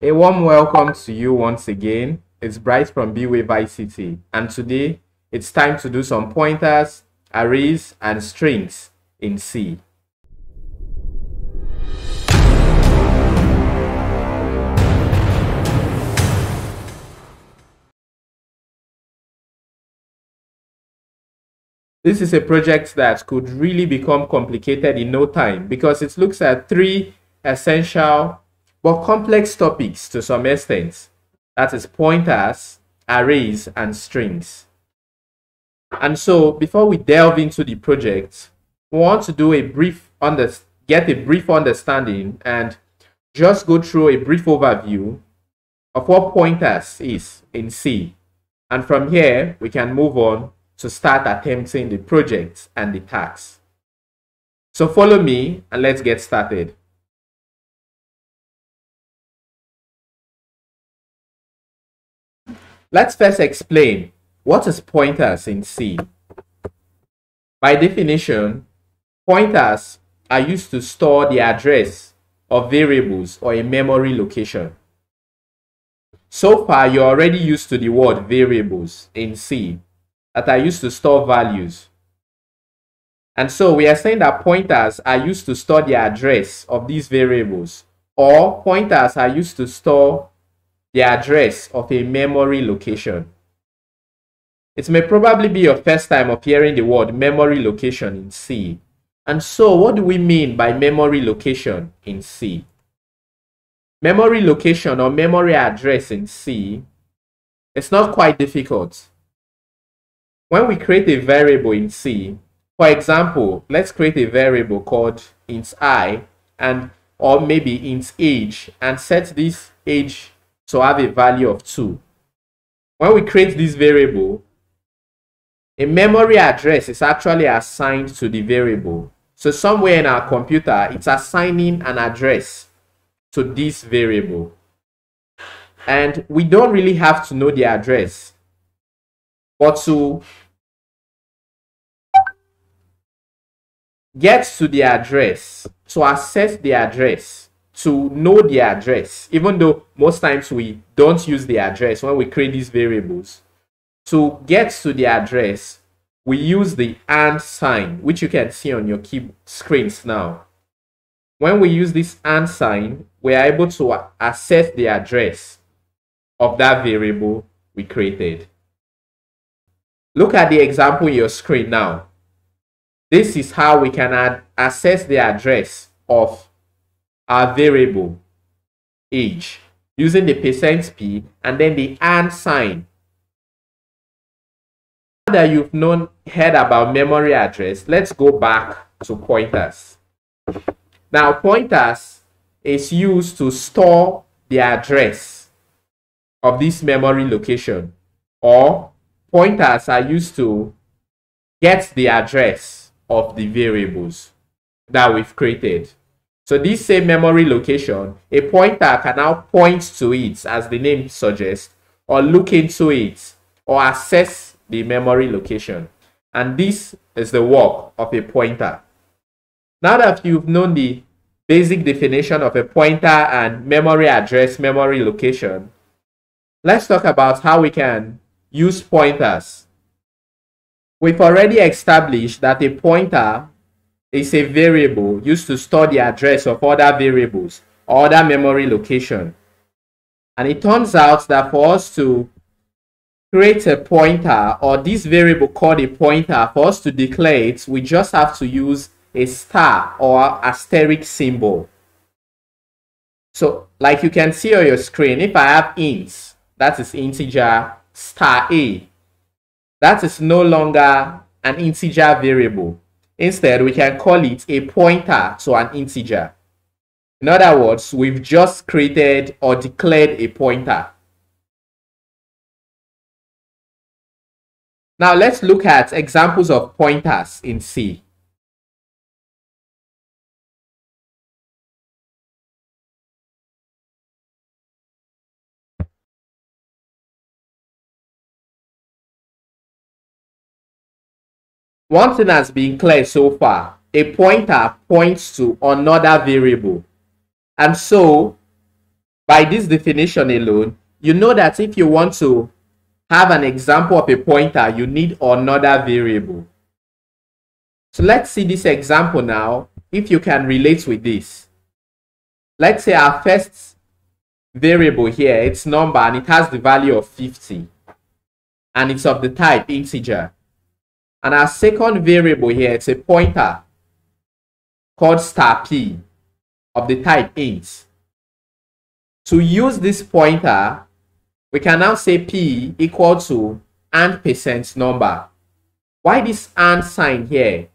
A warm welcome to you once again. It's Bright from Bwave ICT, and today it's time to do some pointers, arrays, and strings in C. This is a project that could really become complicated in no time because it looks at three essential but complex topics to some extent. That is pointers, arrays, and strings. And so before we delve into the project, we want to do get a brief understanding and just go through a brief overview of what pointers is in C. And from here, we can move on to start attempting the project and the tasks. So follow me and let's get started. Let's first explain what is pointers in C. By definition, pointers are used to store the address of variables or a memory location. So far, you're already used to the word variables in C that are used to store values. And so we are saying that pointers are used to store the address of these variables, or pointers are used to store the address of a memory location. It may probably be your first time of hearing the word memory location in C. And so what do we mean by memory location in C? Memory location or memory address in C, it's not quite difficult. When we create a variable in C, for example, let's create a variable called int I or maybe int age, and set this age to have a value of 2. When we create this variable, a memory address is actually assigned to the variable. So somewhere in our computer, it's assigning an address to this variable. And we don't really have to know the address, but to get to the address, to access the address, to know the address, even though most times we don't use the address when we create these variables. To get to the address, we use the and sign, which you can see on your key screens now. When we use this and sign, we are able to access the address of that variable we created. Look at the example in your screen now. This is how we can access the address of our variable age using the %p and then the and sign. Now that you've heard about memory address, let's go back to pointers. Now, pointers is used to store the address of this memory location, or pointers are used to get the address of the variables that we've created. So this same memory location, a pointer can now point to it, as the name suggests, or look into it, or access the memory location. And this is the work of a pointer. Now that you've known the basic definition of a pointer and memory address, memory location, let's talk about how we can use pointers. We've already established that a pointer is a variable used to store the address of other variables or other memory location. And it turns out that for us to create a pointer, or this variable called a pointer, for us to declare it, we just have to use a star or asterisk symbol. So like you can see on your screen, if I have int, that is integer star a, that is no longer an integer variable. Instead, we can call it a pointer to an integer. In other words, we've just created or declared a pointer. Now let's look at examples of pointers in C. One thing has been clear so far: a pointer points to another variable. And so by this definition alone, you know that if you want to have an example of a pointer, you need another variable. So let's see this example now, if you can relate with this. Let's say our first variable here, it's number, and it has the value of 50. And it's of the type integer. And our second variable here, it's a pointer called *p of the type int. To use this pointer, we can now say p equal to and% number. Why this and sign here?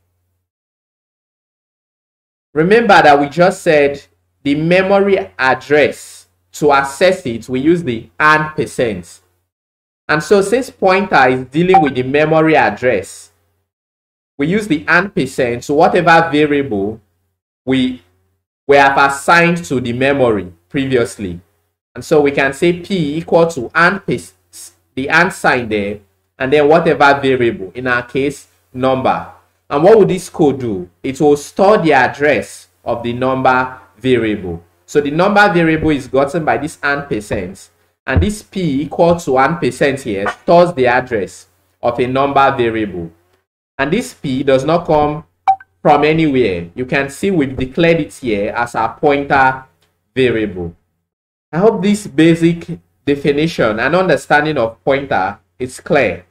Remember that we just said the memory address, to access it, we use the and%. And so since pointer is dealing with the memory address, we use the and% to whatever variable we have assigned to the memory previously. And so we can say p equal to the and sign there, and then whatever variable, in our case, number. And what will this code do? It will store the address of the number variable. So the number variable is gotten by this and%, and this p equal to and% here stores the address of a number variable. And this p does not come from anywhere. You can see we've declared it here as our pointer variable. I hope this basic definition and understanding of pointer is clear.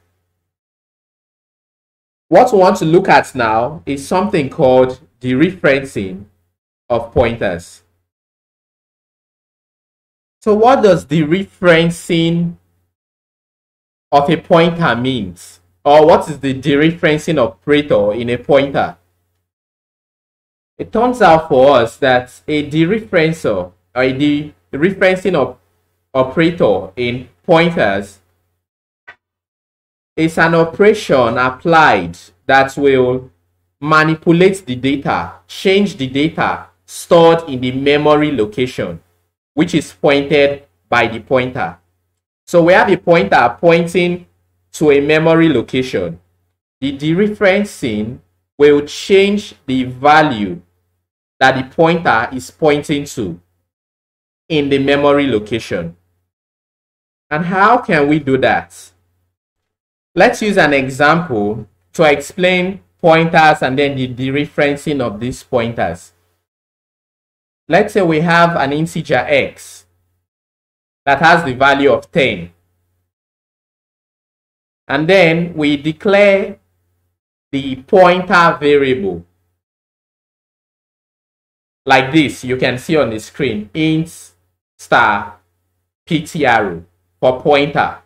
What we want to look at now is something called dereferencing of pointers. So what does dereferencing of a pointer means? Or what is the dereferencing operator in a pointer? It turns out for us that a dereferencer, or a dereferencing operator in pointers, is an operation applied that will manipulate the data, change the data stored in the memory location, which is pointed by the pointer. So we have a pointer pointing to a memory location. The dereferencing will change the value that the pointer is pointing to in the memory location. And how can we do that? Let's use an example to explain pointers and then the dereferencing of these pointers. Let's say we have an integer x that has the value of 10. And then we declare the pointer variable like this. You can see on the screen, int star ptr for pointer.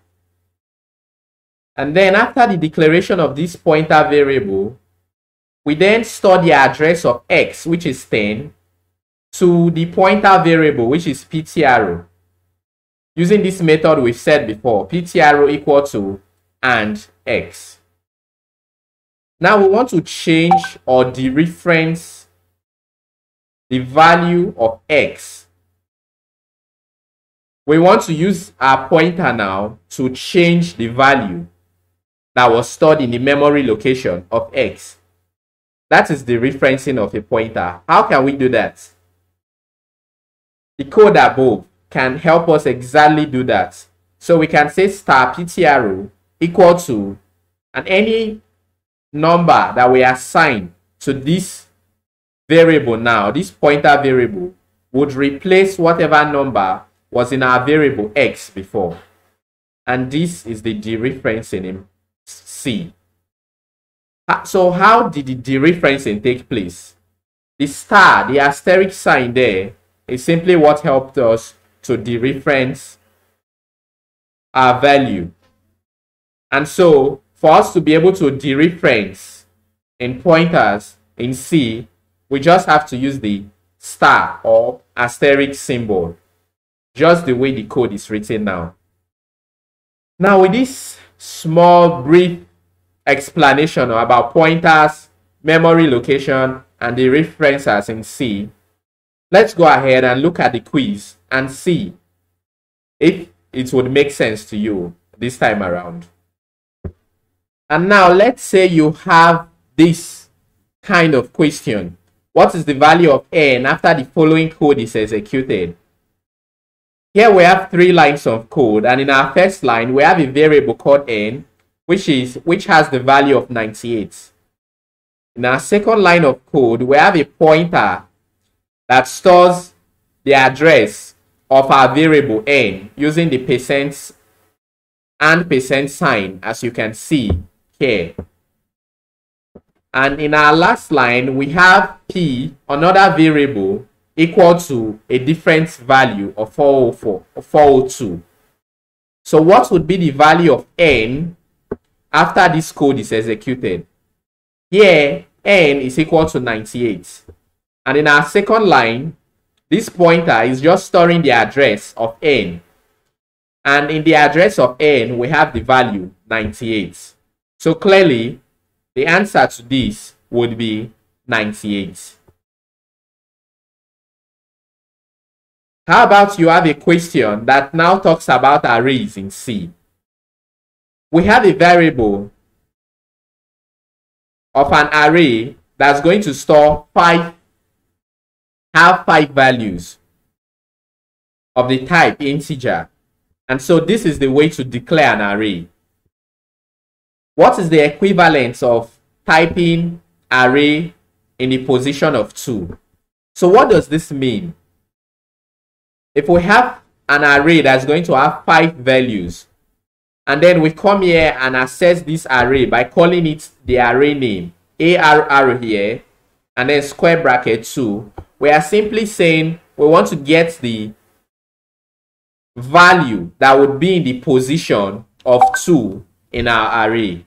And then after the declaration of this pointer variable, we then store the address of x, which is 10, to the pointer variable, which is ptr. Using this method we've said before, ptr equal to and x. Now we want to change or dereference the value of x. We want to use our pointer now to change the value that was stored in the memory location of x. That is the referencing of a pointer. How can we do that? The code above can help us exactly do that. So we can say star ptr equal to, and any number that we assign to this variable now, this pointer variable, would replace whatever number was in our variable x before. And this is the dereferencing in C. So how did the dereferencing take place? The star, the asterisk sign there, is simply what helped us to dereference our value. And so for us to be able to dereference in pointers in C, we just have to use the star or asterisk symbol, just the way the code is written now. Now with this small brief explanation about pointers, memory location, and the referencers in C, let's go ahead and look at the quiz and see if it would make sense to you this time around. And now let's say you have this kind of question. What is the value of n after the following code is executed? Here we have 3 lines of code, and in our first line we have a variable called n, which has the value of 98. In our second line of code, we have a pointer that stores the address of our variable n using the percent and percent sign, as you can see here. And in our last line, we have p, another variable, equal to a different value of 404 or 402. So what would be the value of n after this code is executed? Here, n is equal to 98. And in our second line, this pointer is just storing the address of n. And in the address of n, we have the value 98. So clearly, the answer to this would be 98. How about you have a question that now talks about arrays in C? We have a variable of an array that's going to store 5 values of the type integer. And so this is the way to declare an array. What is the equivalent of typing array in the position of 2? So what does this mean? If we have an array that's going to have 5 values, and then we come here and access this array by calling it the array name, ARR here, and then square bracket 2, we are simply saying we want to get the value that would be in the position of 2 in our array.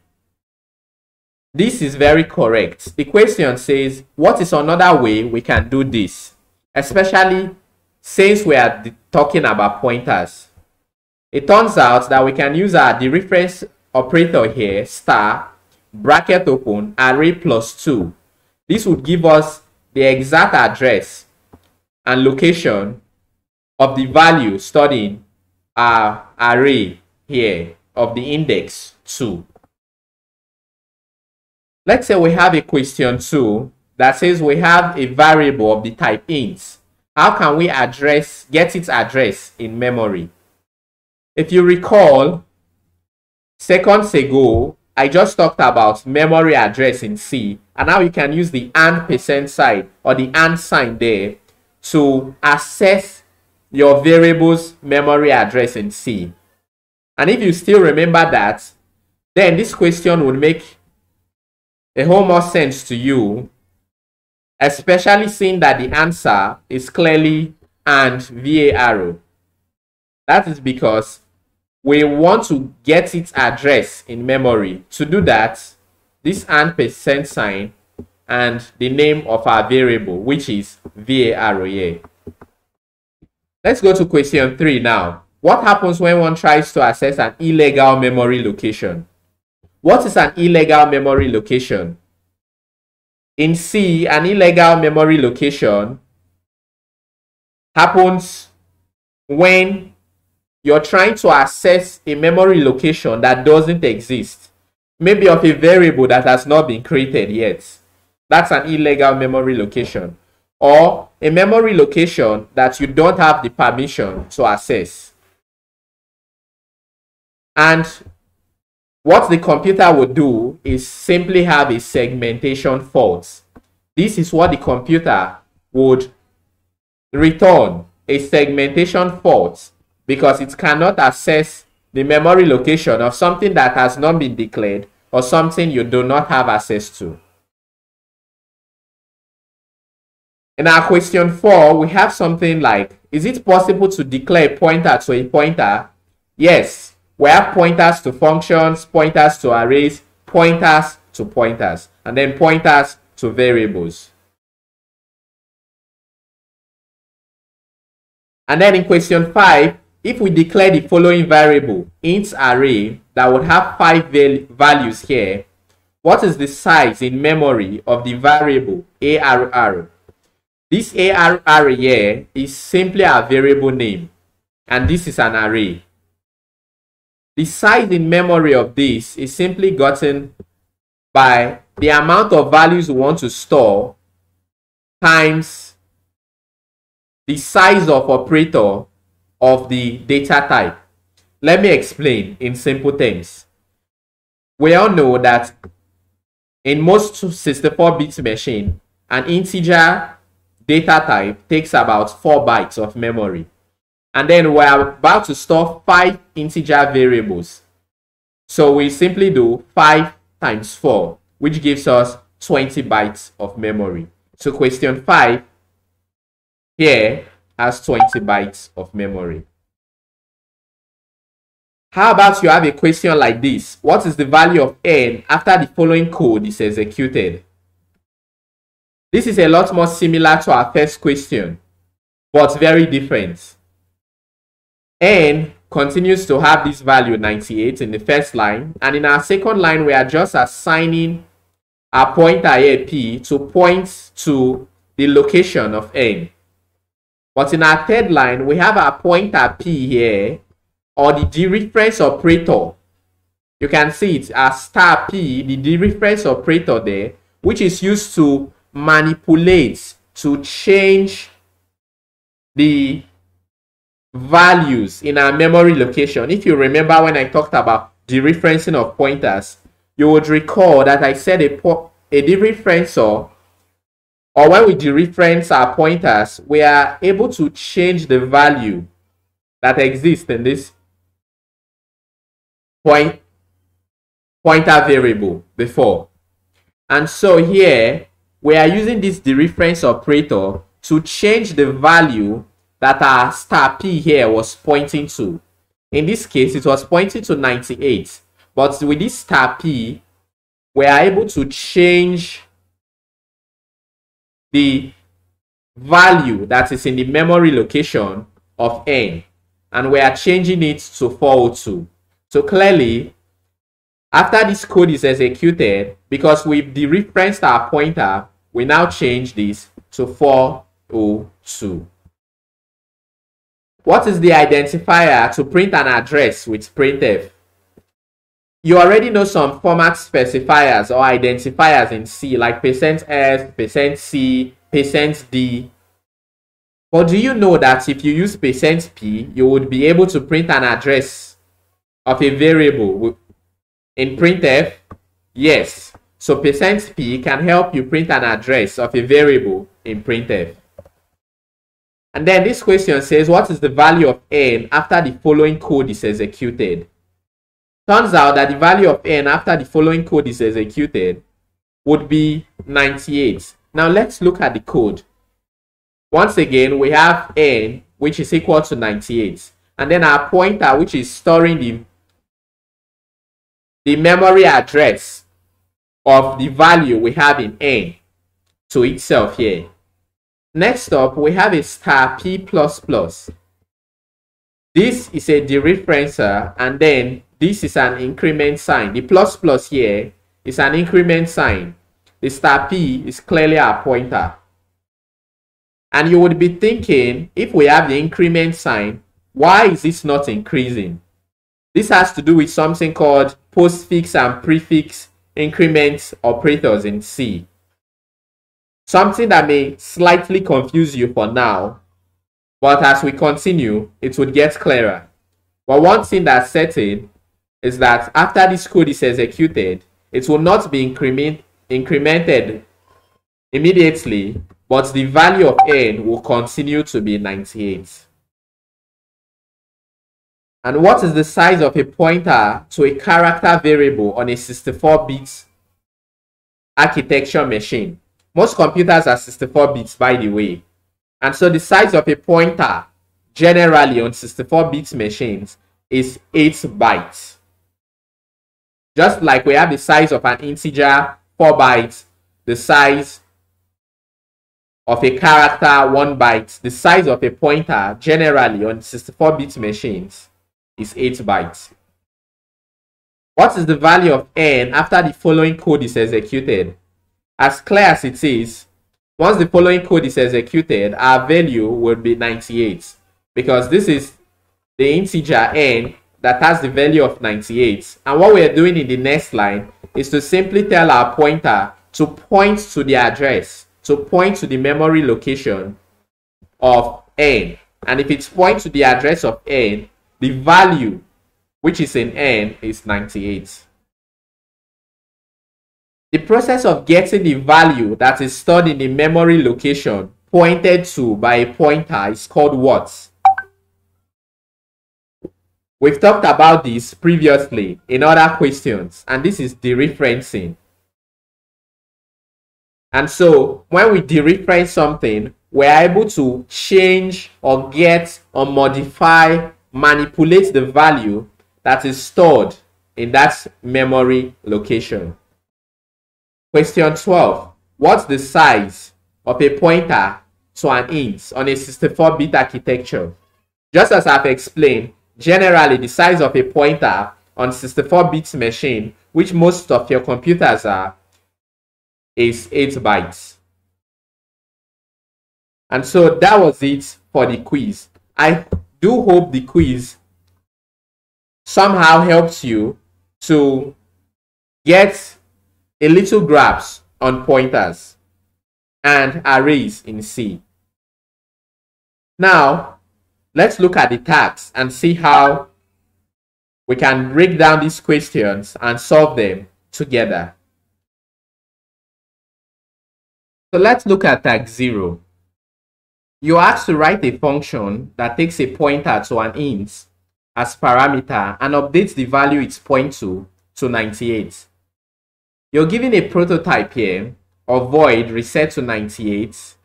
This is very correct. The question says, what is another way we can do this? Especially since we are talking about pointers. It turns out that we can use our dereference operator here, star, bracket open, array plus 2. This would give us the exact address and location of the value stored in our array here of the index 2. Let's say we have a question 2 that says we have a variable of the type int. How can we get its address in memory? If you recall, seconds ago, I just talked about memory address in C, and now you can use the and percent sign or the and sign there to access your variable's memory address in C. And if you still remember that, then this question would make a whole more sense to you, especially seeing that the answer is clearly and VA arrow. That is because we want to get its address in memory. To do that, this and percent sign and the name of our variable, which is VA arrow here. Let's go to question 3 now. What happens when one tries to access an illegal memory location? What is an illegal memory location? In C, an illegal memory location happens when you're trying to access a memory location that doesn't exist. Maybe of a variable that has not been created yet. That's an illegal memory location. Or a memory location that you don't have the permission to access. And what the computer would do is simply have a segmentation fault. This is what the computer would return, a segmentation fault, because it cannot access the memory location of something that has not been declared or something you do not have access to. In our question 4, we have something like, is it possible to declare a pointer to a pointer? Yes. We have pointers to functions, pointers to arrays, pointers to pointers, and then pointers to variables. And then in question 5, if we declare the following variable, int array, that would have 5 values here, what is the size in memory of the variable ARR? This ARR here is simply a variable name, and this is an array. The size in memory of this is simply gotten by the amount of values we want to store times the size of operator of the data type. Let me explain in simple terms. We all know that in most 64-bit machine, an integer data type takes about 4 bytes of memory. And then we're about to store 5 integer variables. So we simply do 5 times 4, which gives us 20 bytes of memory. So question 5 here has 20 bytes of memory. How about you have a question like this? What is the value of n after the following code is executed? This is a lot more similar to our first question, but very different. N continues to have this value 98 in the first line, and in our second line we are just assigning our pointer here p to point to the location of n. But in our third line we have our pointer p here, or the dereference operator. You can see it as star p, the dereference operator there, which is used to manipulate, to change the values in our memory location. If you remember when I talked about dereferencing of pointers, you would recall that I said a dereferencer, or when we dereference our pointers, we are able to change the value that exists in this pointer variable before. And so here we are using this dereference operator to change the value that our star p here was pointing to. In this case it was pointing to 98, but with this star p we are able to change the value that is in the memory location of n, and we are changing it to 402. So clearly, after this code is executed, because we've dereferenced our pointer, we now change this to 402. What is the identifier to print an address with printf? You already know some format specifiers or identifiers in C, like %s, %c, %d. But do you know that if you use %p, you would be able to print an address of a variable in printf? Yes. So %p can help you print an address of a variable in printf. And then this question says, what is the value of n after the following code is executed? Turns out that the value of n after the following code is executed would be 98. Now let's look at the code. Once again, we have n, which is equal to 98. And then our pointer, which is storing the memory address of the value we have in n to itself here. Next up, we have a star p++. This is a dereferencer, and then this is an increment sign. The plus here is an increment sign. The star p is clearly our pointer. And you would be thinking, if we have the increment sign, why is this not increasing? This has to do with something called postfix and prefix increment operators in C. Something that may slightly confuse you for now, but as we continue, it would get clearer. But one thing that's certain is that after this code is executed, it will not be incremented immediately, but the value of n will continue to be 98. And what is the size of a pointer to a character variable on a 64-bit architecture machine? Most computers are 64 bits, by the way. And so the size of a pointer generally on 64-bit machines is 8 bytes. Just like we have the size of an integer 4 bytes, the size of a character 1 byte, the size of a pointer generally on 64-bit machines is 8 bytes. What is the value of n after the following code is executed? As clear as it is, once the following code is executed, our value will be 98, because this is the integer n that has the value of 98. And what we are doing in the next line is to simply tell our pointer to point to the address, to point to the memory location of n. And if it points to the address of n, the value which is in n is 98. The process of getting the value that is stored in the memory location pointed to by a pointer is called what? We've talked about this previously in other questions, and this is dereferencing. And so when we dereference something, we're able to change or get or modify, manipulate the value that is stored in that memory location. Question 12. What's the size of a pointer to an int on a 64-bit architecture? Just as I've explained, generally the size of a pointer on 64-bit machine, which most of your computers are, is 8 bytes. And so that was it for the quiz. I do hope the quiz somehow helps you to get a little grasp on pointers and arrays in C. Now, let's look at the tags and see how we can break down these questions and solve them together. So let's look at tag 0. You're asked to write a function that takes a pointer to an int as parameter and updates the value it points to 98. You're given a prototype here of void reset to 98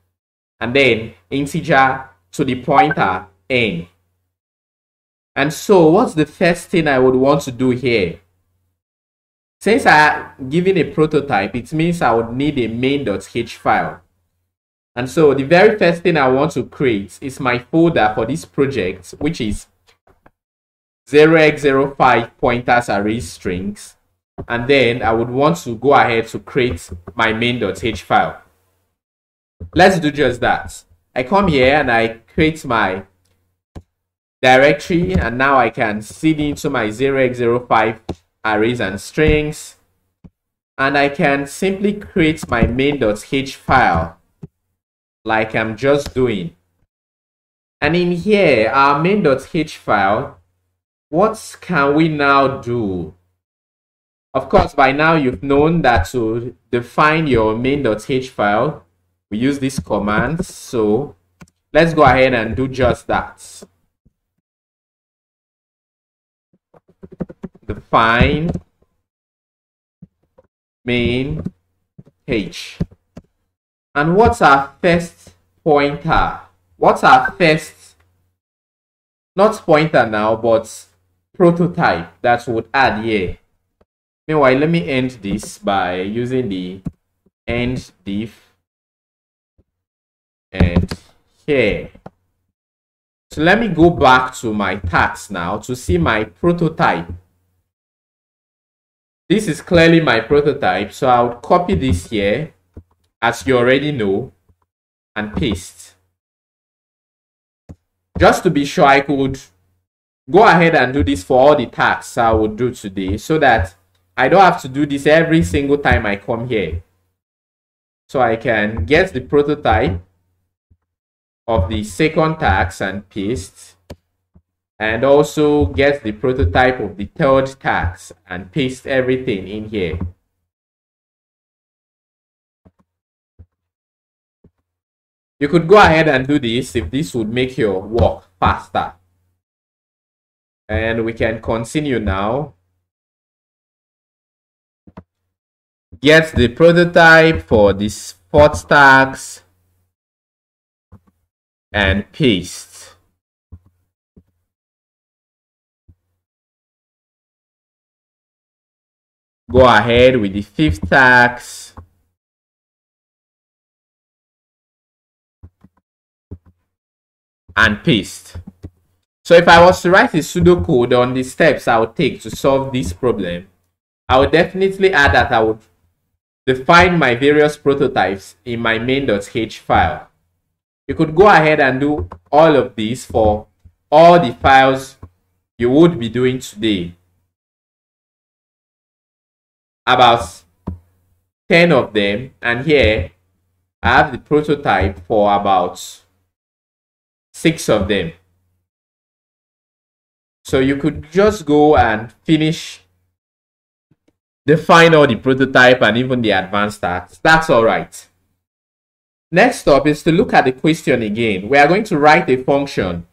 and then integer to the pointer n. And so what's the first thing I would want to do here? Since I'm given a prototype, it means I would need a main.h file. And so the very first thing I want to create is my folder for this project, which is 0x05 pointers array strings. And then I would want to go ahead to create my main.h file. Let's do just that. I come here and I create my directory, and now I can seed into my 0x05 arrays and strings, and I can simply create my main.h file like I'm just doing. And in here, our main.h file, what can we now do? Of course, by now you've known that to define your main.h file, we use this command. So let's go ahead and do just that. Define main h. And what's our first pointer? What's our first, not pointer now, but prototype that would add here? Meanwhile, let me end this by using the end diff and here. So let me go back to my tags now to see my prototype. This is clearly my prototype, so I would copy this here, as you already know, and paste. Just to be sure, I could go ahead and do this for all the tasks I would do today, so that I don't have to do this every single time I come here. So I can get the prototype of the second task and paste, and also get the prototype of the third task and paste everything in here. You could go ahead and do this if this would make your work faster. And we can continue now. Get the prototype for this fourth task and paste. Go ahead with the fifth task and paste. So if I was to write a pseudocode on the steps I would take to solve this problem, I would definitely add that I would define my various prototypes in my main.h file. You could go ahead and do all of this for all the files you would be doing today. About 10 of them, and here I have the prototype for about 6 of them. So you could just go and finish, define all the prototype and even the advanced tasks. That's all right. Next up is to look at the question again. We are going to write a function.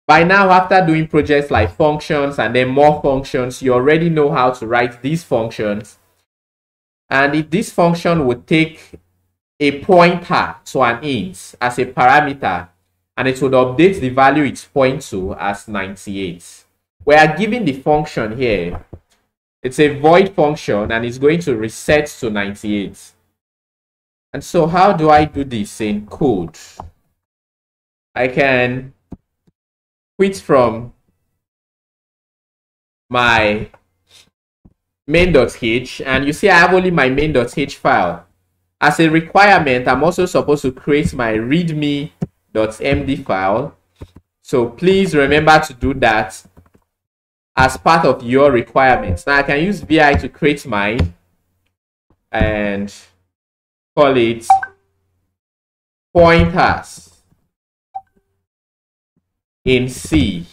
By now, after doing projects like functions and then more functions, you already know how to write these functions. And if this function would take a pointer to an int as a parameter, and it would update the value it's pointing to as 98. We are given the function here. It's a void function and it's going to reset to 98. And so how do I do this in code? I can quit from my main.h, and you see I have only my main.h file. As a requirement, I'm also supposed to create my readme.md file. So please remember to do that as part of your requirements. Now I can use vi to create mine and call it pointers in C.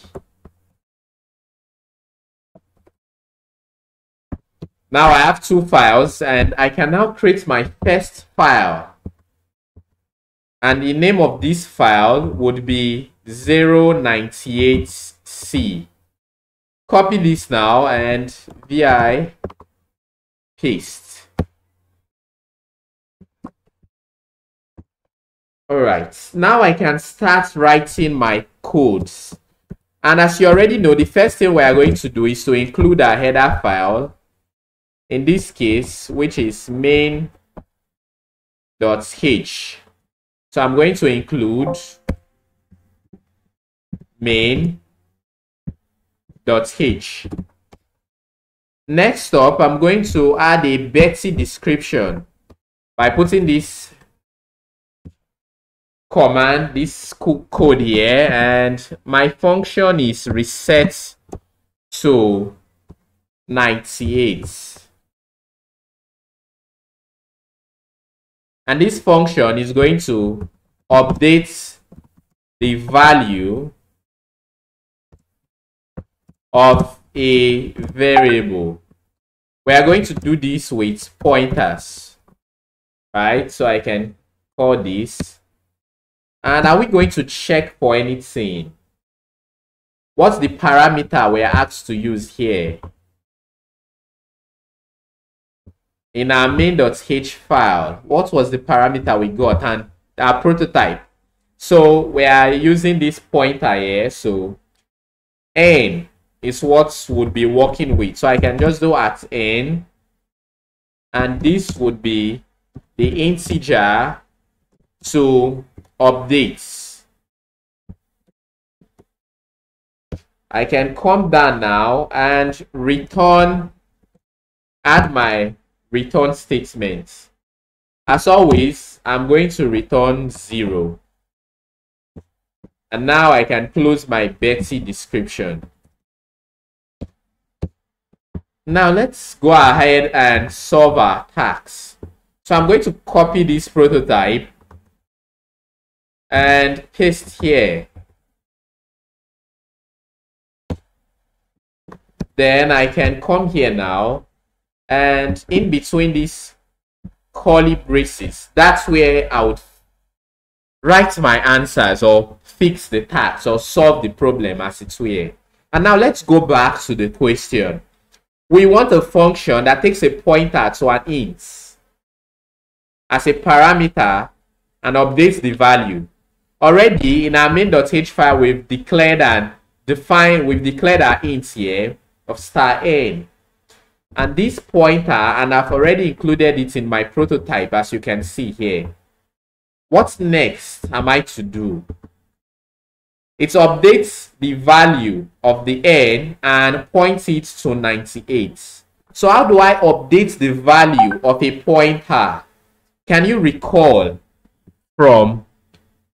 Now I have 2 files and I can now create my first file. And the name of this file would be 098C. Copy this now and vi paste. Alright, now I can start writing my codes. And as you already know, the first thing we are going to do is to include our header file. In this case, which is main.h. So I'm going to include main.h. Next up, I'm going to add a Betty description by putting this command, this code here, and my function is reset to 98. And this function is going to update the value of a variable. We are going to do this with pointers, right? So I can call this. And are we going to check for anything? What's the parameter we're asked to use here? In our main.h file, what was the parameter we got and our prototype? So we are using this pointer here. So n is what would be working with. So I can just do at n, and this would be the integer to updates. I can come down now and return, add my return statement. As always, I'm going to return 0. And now I can close my Betty description. Now let's go ahead and solve our task. So I'm going to copy this prototype and paste here. Then I can come here now, and in between these curly braces, that's where I would write my answers or fix the task or solve the problem as it's were. And now let's go back to the question. We want a function that takes a pointer to an int as a parameter and updates the value. Already in our main.h file, we've declared our int here of *n. And this pointer, and I've already included it in my prototype, as you can see here. What next am I to do? It updates the value of the n and points it to 98. So how do I update the value of a pointer? Can you recall from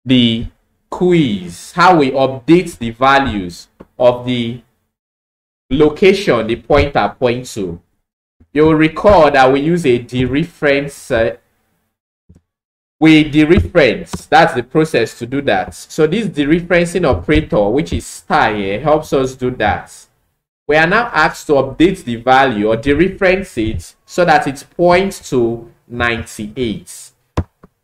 the quiz how we update the values of the location the pointer points to? You'll recall that we use a dereference we dereference. That's the process to do that. So this dereferencing operator, which is star here, helps us do that. We are now asked to update the value or dereference it so that it points to 98.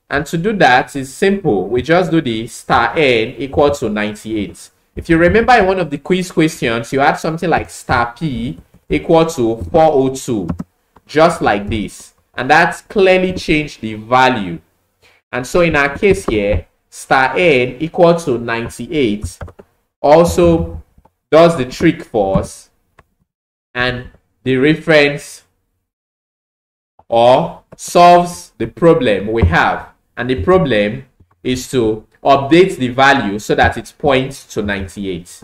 And to do that is simple. We just do the star n equal to 98. If you remember in one of the quiz questions, you had something like star p equal to 402, just like this. And that's clearly changed the value. And so in our case here, star n equal to 98 also does the trick for us, and the reference or solves the problem we have. And the problem is to update the value so that it points to 98.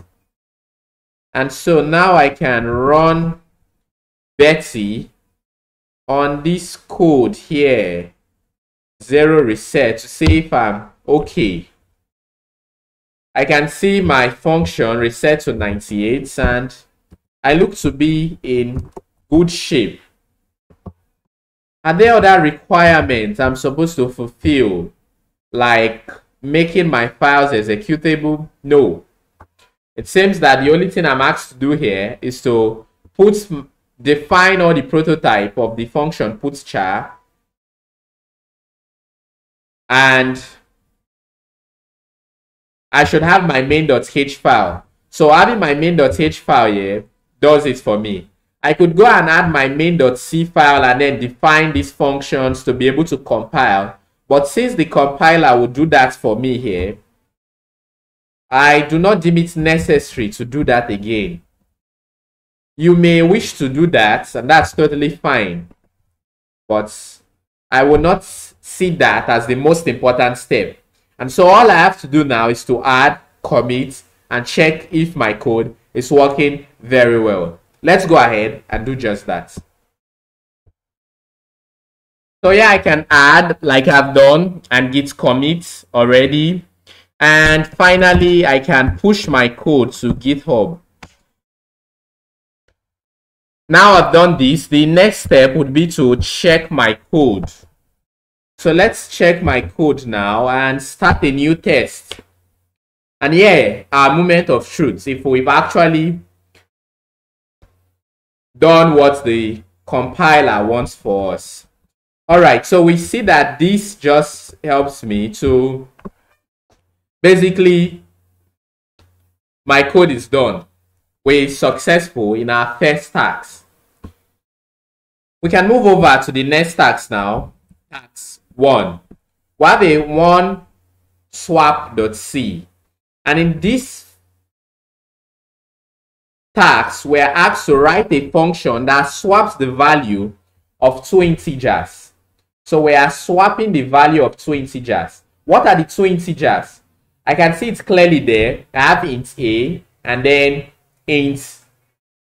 And so now I can run Betty on this code here, 0 reset, to see if I'm okay. I can see my function reset to 98 and I look to be in good shape. Are there other requirements I'm supposed to fulfill, like making my files executable? No. It seems that the only thing I'm asked to do here is to define all the prototype of the function putChar, and I should have my main.h file. So having my main.h file here does it for me. I could go and add my main.c file and then define these functions to be able to compile. But since the compiler will do that for me here, I do not deem it necessary to do that again. You may wish to do that, and that's totally fine. But I will not see that as the most important step. And so all I have to do now is to add, commit, and check if my code is working very well. Let's go ahead and do just that. So yeah, I can add like I've done and git commit already. And finally, I can push my code to GitHub. Now I've done this, the next step would be to check my code. So let's check my code now and start a new test. And yeah, our moment of truth, if we've actually done what the compiler wants for us. All right, so we see that this just helps me to basically, my code is done. We're successful in our first task. We can move over to the next task now. Task 1. We have a one swap.c. And in this task, we are asked to write a function that swaps the value of two integers. So we are swapping the value of two integers. What are the two integers? I can see it clearly there. I have int a and then int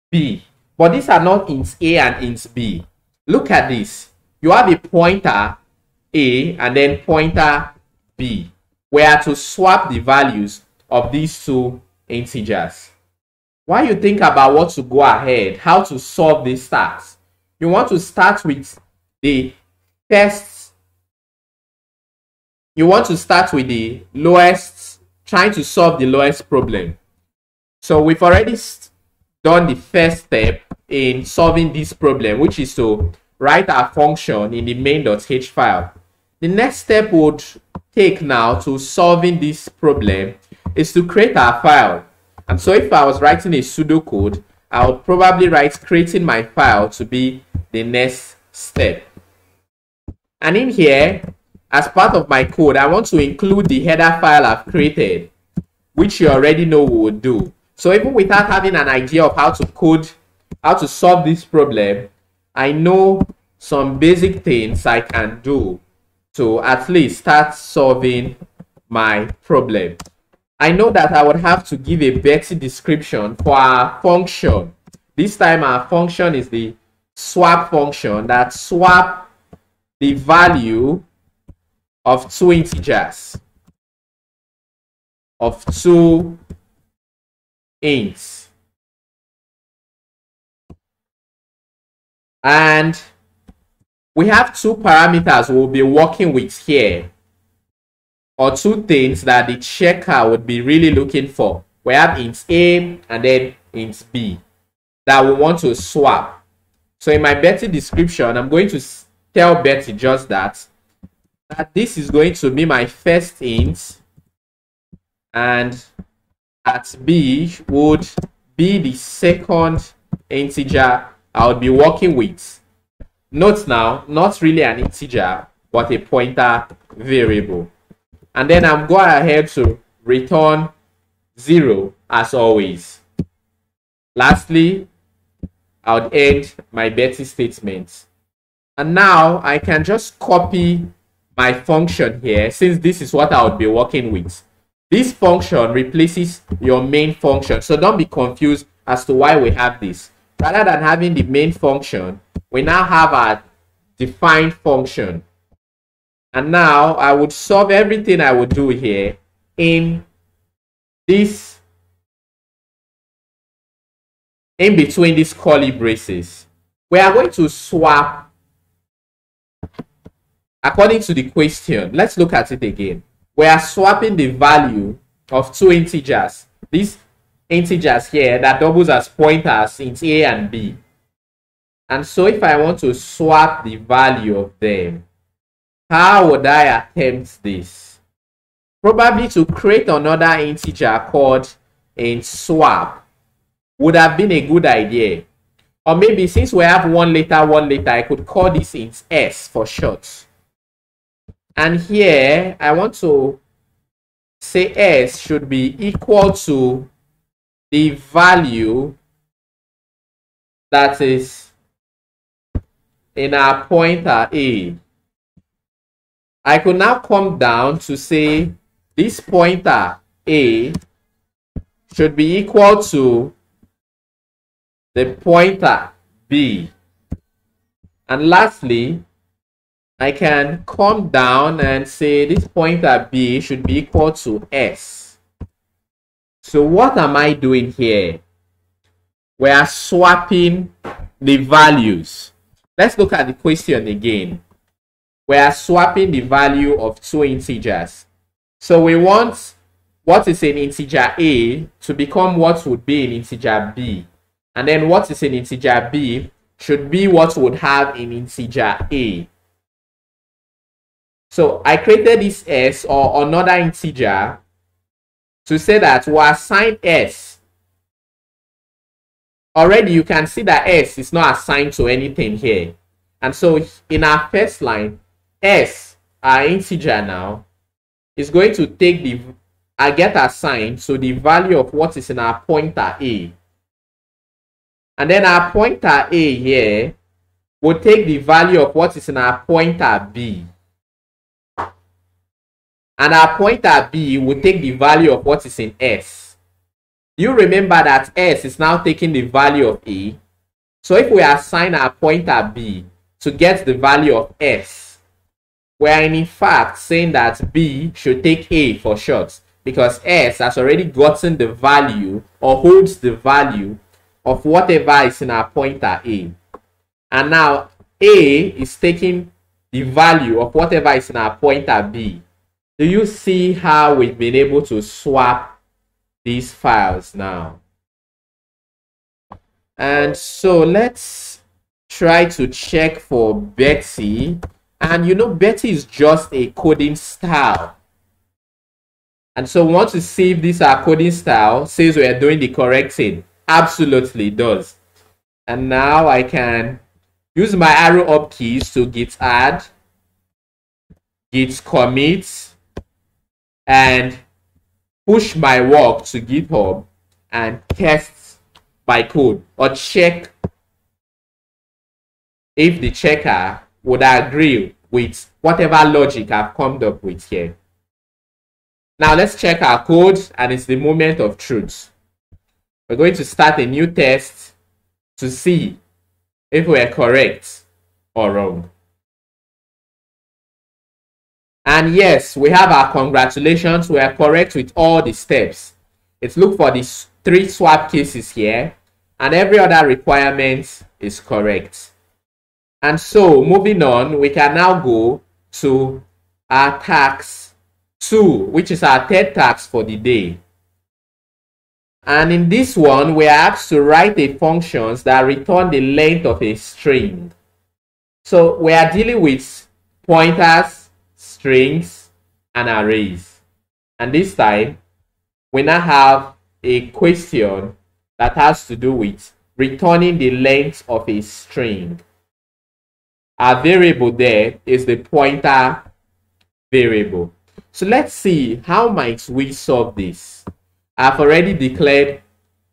b. But these are not int a and int b. Look at this. You have a pointer a and then pointer b. We are to swap the values of these two integers. While you think about what to go ahead, how to solve this task, you want to start with the first. You want to start with the lowest, trying to solve the lowest problem. So we've already done the first step in solving this problem, which is to write our function in the main.h file. The next step would take now to solving this problem is to create our file. And so if I was writing a pseudocode, I would probably write creating my file to be the next step. And in here, as part of my code, I want to include the header file I've created, which you already know we would do. So even without having an idea of how to code, how to solve this problem, I know some basic things I can do to at least start solving my problem. I know that I would have to give a better description for our function. This time our function is the swap function that swap the value of two integers, of two ints. And we have two parameters we'll be working with here. or two things that the checker would be really looking for. We have int A and then int B that we want to swap. So in my Betty description, I'm going to tell Betty just that this is going to be my first int, and at B would be the second integer I would be working with. Note now, not really an integer, but a pointer variable. And then I'm going ahead to return 0 as always. Lastly, I would end my Betty statement. And now I can just copy my function here, since this is what I would be working with. This function replaces your main function. So don't be confused as to why we have this. Rather than having the main function, we now have a defined function. And now I would solve everything I would do here in this, in between these curly braces. We are going to swap according to the question. Let's look at it again. We are swapping the value of two integers. These integers here that doubles as pointers, int A and B. And so if I want to swap the value of them, how would I attempt this? Probably to create another integer called int swap would have been a good idea. Or maybe since we have one letter, I could call this int S for short. And here I want to say S should be equal to the value that is in our pointer A. I could now come down to say this pointer A should be equal to the pointer B. And lastly, I can come down and say this pointer B should be equal to S. So what am I doing here? We are swapping the values. Let's look at the question again. We are swapping the value of two integers. So we want what is in integer A to become what would be in integer B. And then what is in integer B should be what would have in integer A. So I created this S, or another integer, to say that we assign S. Already you can see that S is not assigned to anything here. And so in our first line, S, our integer now, is going to take the get assigned to the value of what is in our pointer A. And then our pointer A here will take the value of what is in our pointer B. And our pointer B will take the value of what is in S. You remember that S is now taking the value of A. So if we assign our pointer B to get the value of S, we are in fact saying that B should take A for short, because S has already gotten the value or holds the value of whatever is in our pointer A. And now A is taking the value of whatever is in our pointer B. Do you see how we've been able to swap these files now? And so let's try to check for Betty. And you know, Betty is just a coding style. And so we want to see if this our coding style says we are doing the correct thing. Absolutely does. And now I can use my arrow up keys to git add, git commit, and push my work to GitHub and test my code, or check if the checker would agree with whatever logic I've come up with here. Now let's check our code, and it's the moment of truth. We're going to start a new test to see if we're correct or wrong. And yes, we have our congratulations. We are correct with all the steps. Let's look for these 3 swap cases here, and every other requirement is correct. And so moving on, we can now go to our task 2, which is our third task for the day. And in this one, we are asked to write a functions that return the length of a string. So we are dealing with pointers, strings, and arrays. And this time, we now have a question that has to do with returning the length of a string. Our variable there is the pointer variable. So let's see, how might we solve this? I've already declared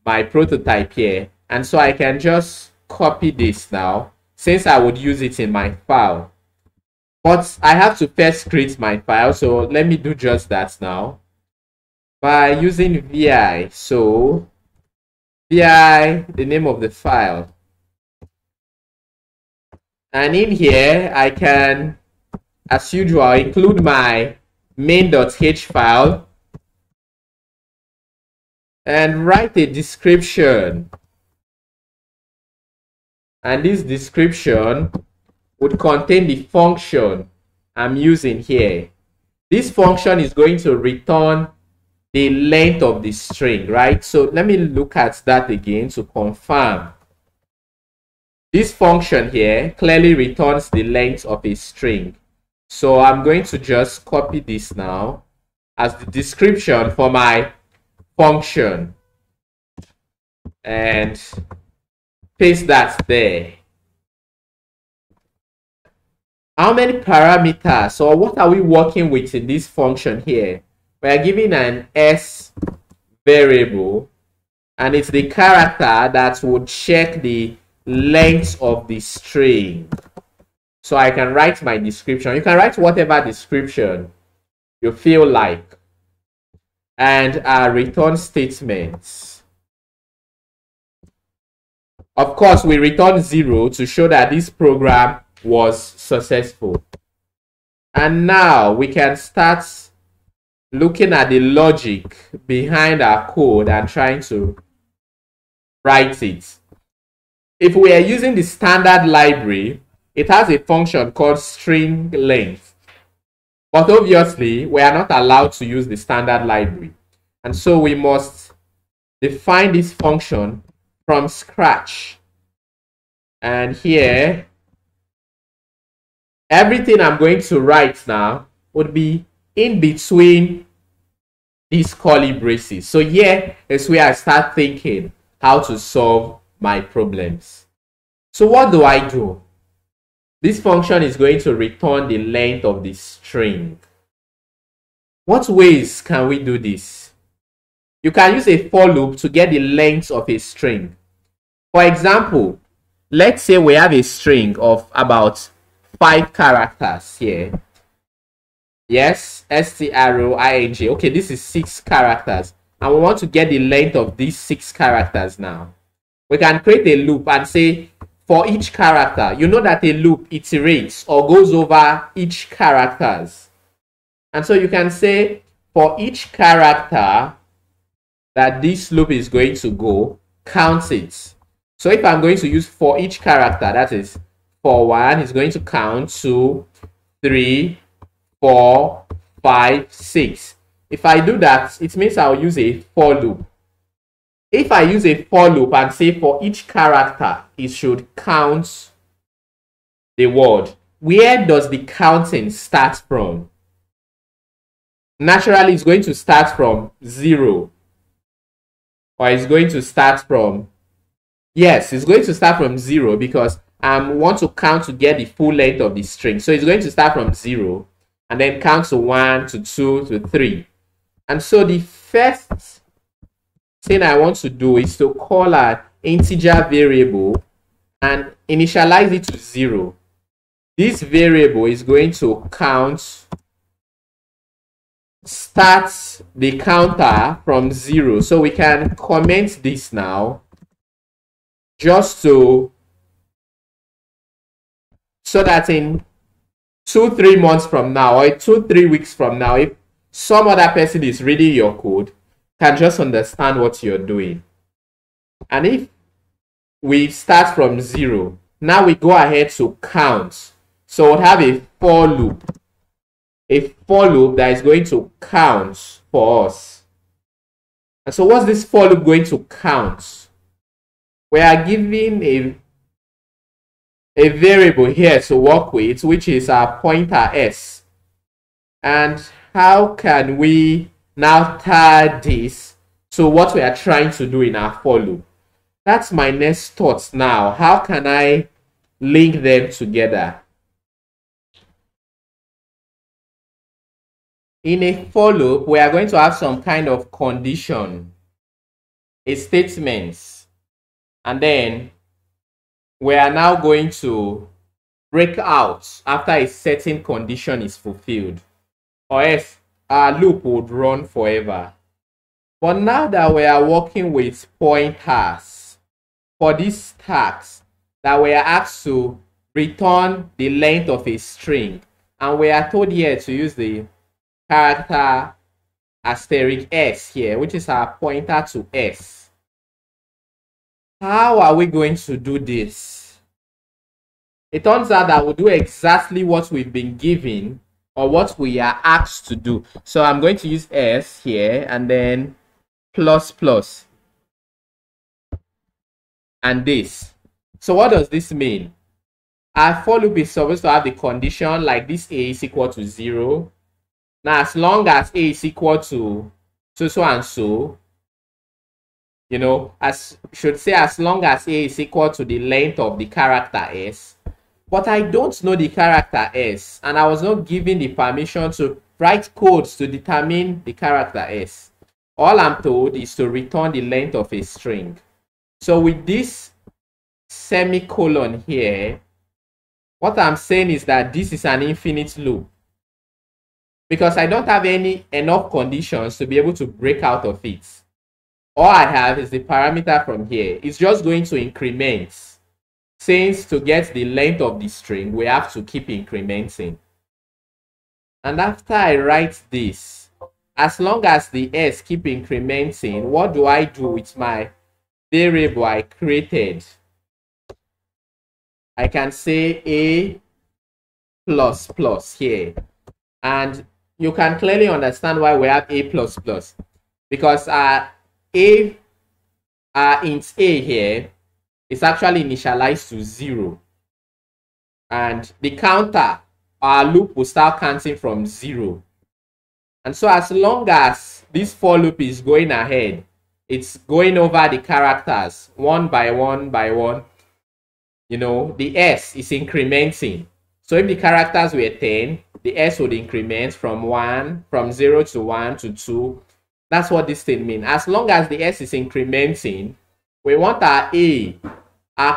my prototype here, and so I can just copy this now, since I would use it in my file. But I have to first create my file, so let me do just that now by using vi. So vi, the name of the file, and in here I can, as usual, include my main.h file and write a description. And this description would contain the function I'm using here. This function is going to return the length of the string, right? So let me look at that again to confirm. This function here clearly returns the length of a string. So I'm going to just copy this now as the description for my function and paste that there. How many parameters, or what are we working with in this function here? We are giving an s variable, and it's the character that would check the length of the string. So I can write my description. You can write whatever description you feel like. And our return statements. Of course, we return 0 to show that this program was successful. And now we can start looking at the logic behind our code and trying to write it. If we are using the standard library, it has a function called string length. But obviously, we are not allowed to use the standard library. And so we must define this function from scratch. And here, everything I'm going to write now would be in between these curly braces. So here is where I start thinking how to solve my problems. So what do I do? This function is going to return the length of the string. What ways can we do this? You can use a for loop to get the length of a string. For example, let's say we have a string of about 5 characters here. Yes, string. Okay, this is 6 characters. And we want to get the length of these 6 characters now. We can create a loop and say, for each character, you know that a loop iterates or goes over each characters. And so you can say, for each character that this loop is going to go, count it. So if I'm going to use for each character, that is for 1, it's going to count 2, 3, 4, 5, 6. If I do that, it means I'll use a for loop. If I use a for loop and say for each character, it should count the word, where does the counting start from? Naturally, it's going to start from 0. Or it's going to start from, yes, it's going to start from 0 because I want to count to get the full length of the string. So it's going to start from 0 and then count to 1, to 2, to 3. And so the first thing I want to do is to call an integer variable and initialize it to 0. This variable is going to count, start the counter from 0. So we can comment this now just so that in 2-3 months from now or 2-3 weeks from now, if some other person is reading your code, can just understand what you're doing. And if we start from 0, now we go ahead to count. So we'll have a for loop. a for loop that is going to count for us. And so what's this for loop going to count? We are given a variable here to work with, which is our pointer s. And how can we now tie this to what we are trying to do in our for loop? That's my next thought now. How can I link them together? In a for loop, we are going to have some kind of condition, a statement, and then we are now going to break out after a certain condition is fulfilled, or else our loop would run forever. But now that we are working with pointers for this task, that we are asked to return the length of a string, and we are told here to use the character asterisk s here, which is our pointer to s. How are we going to do this? It turns out that we'll do exactly what we've been given, or what we are asked to do. So I'm going to use s here, and then plus plus, and this. So what does this mean? Our for loop is supposed to have the condition like this: a is equal to 0. Now, as long as a is equal to so and so, you know, should say as long as a is equal to the length of the character s. But I don't know the character s, and I was not given the permission to write codes to determine the character s. All I'm told is to return the length of a string. So with this semicolon here, what I'm saying is that this is an infinite loop, because I don't have enough conditions to be able to break out of it. All I have is the parameter from here. It's just going to increment. Since to get the length of the string, we have to keep incrementing. And after I write this, as long as the s keep incrementing, what do I do with my variable I created? I can say a plus plus here. And you can clearly understand why we have a plus plus, because int a here is actually initialized to 0, and the counter, our loop, will start counting from 0. And so as long as this for loop is going ahead, it's going over the characters one by one by one. You know, the s is incrementing. So if the characters were 10, the s would increment from 0 to 1 to 2. That's what this thing means. As long as the s is incrementing, we want our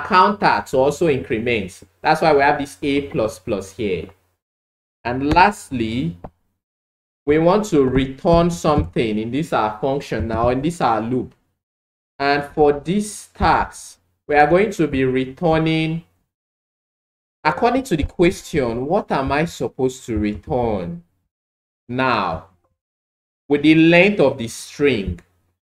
counter to also increment. That's why we have this a plus plus here. And lastly, we want to return something in this our function now, in this our loop. And for this task, we are going to be returning, according to the question, what am I supposed to return now with the length of the string?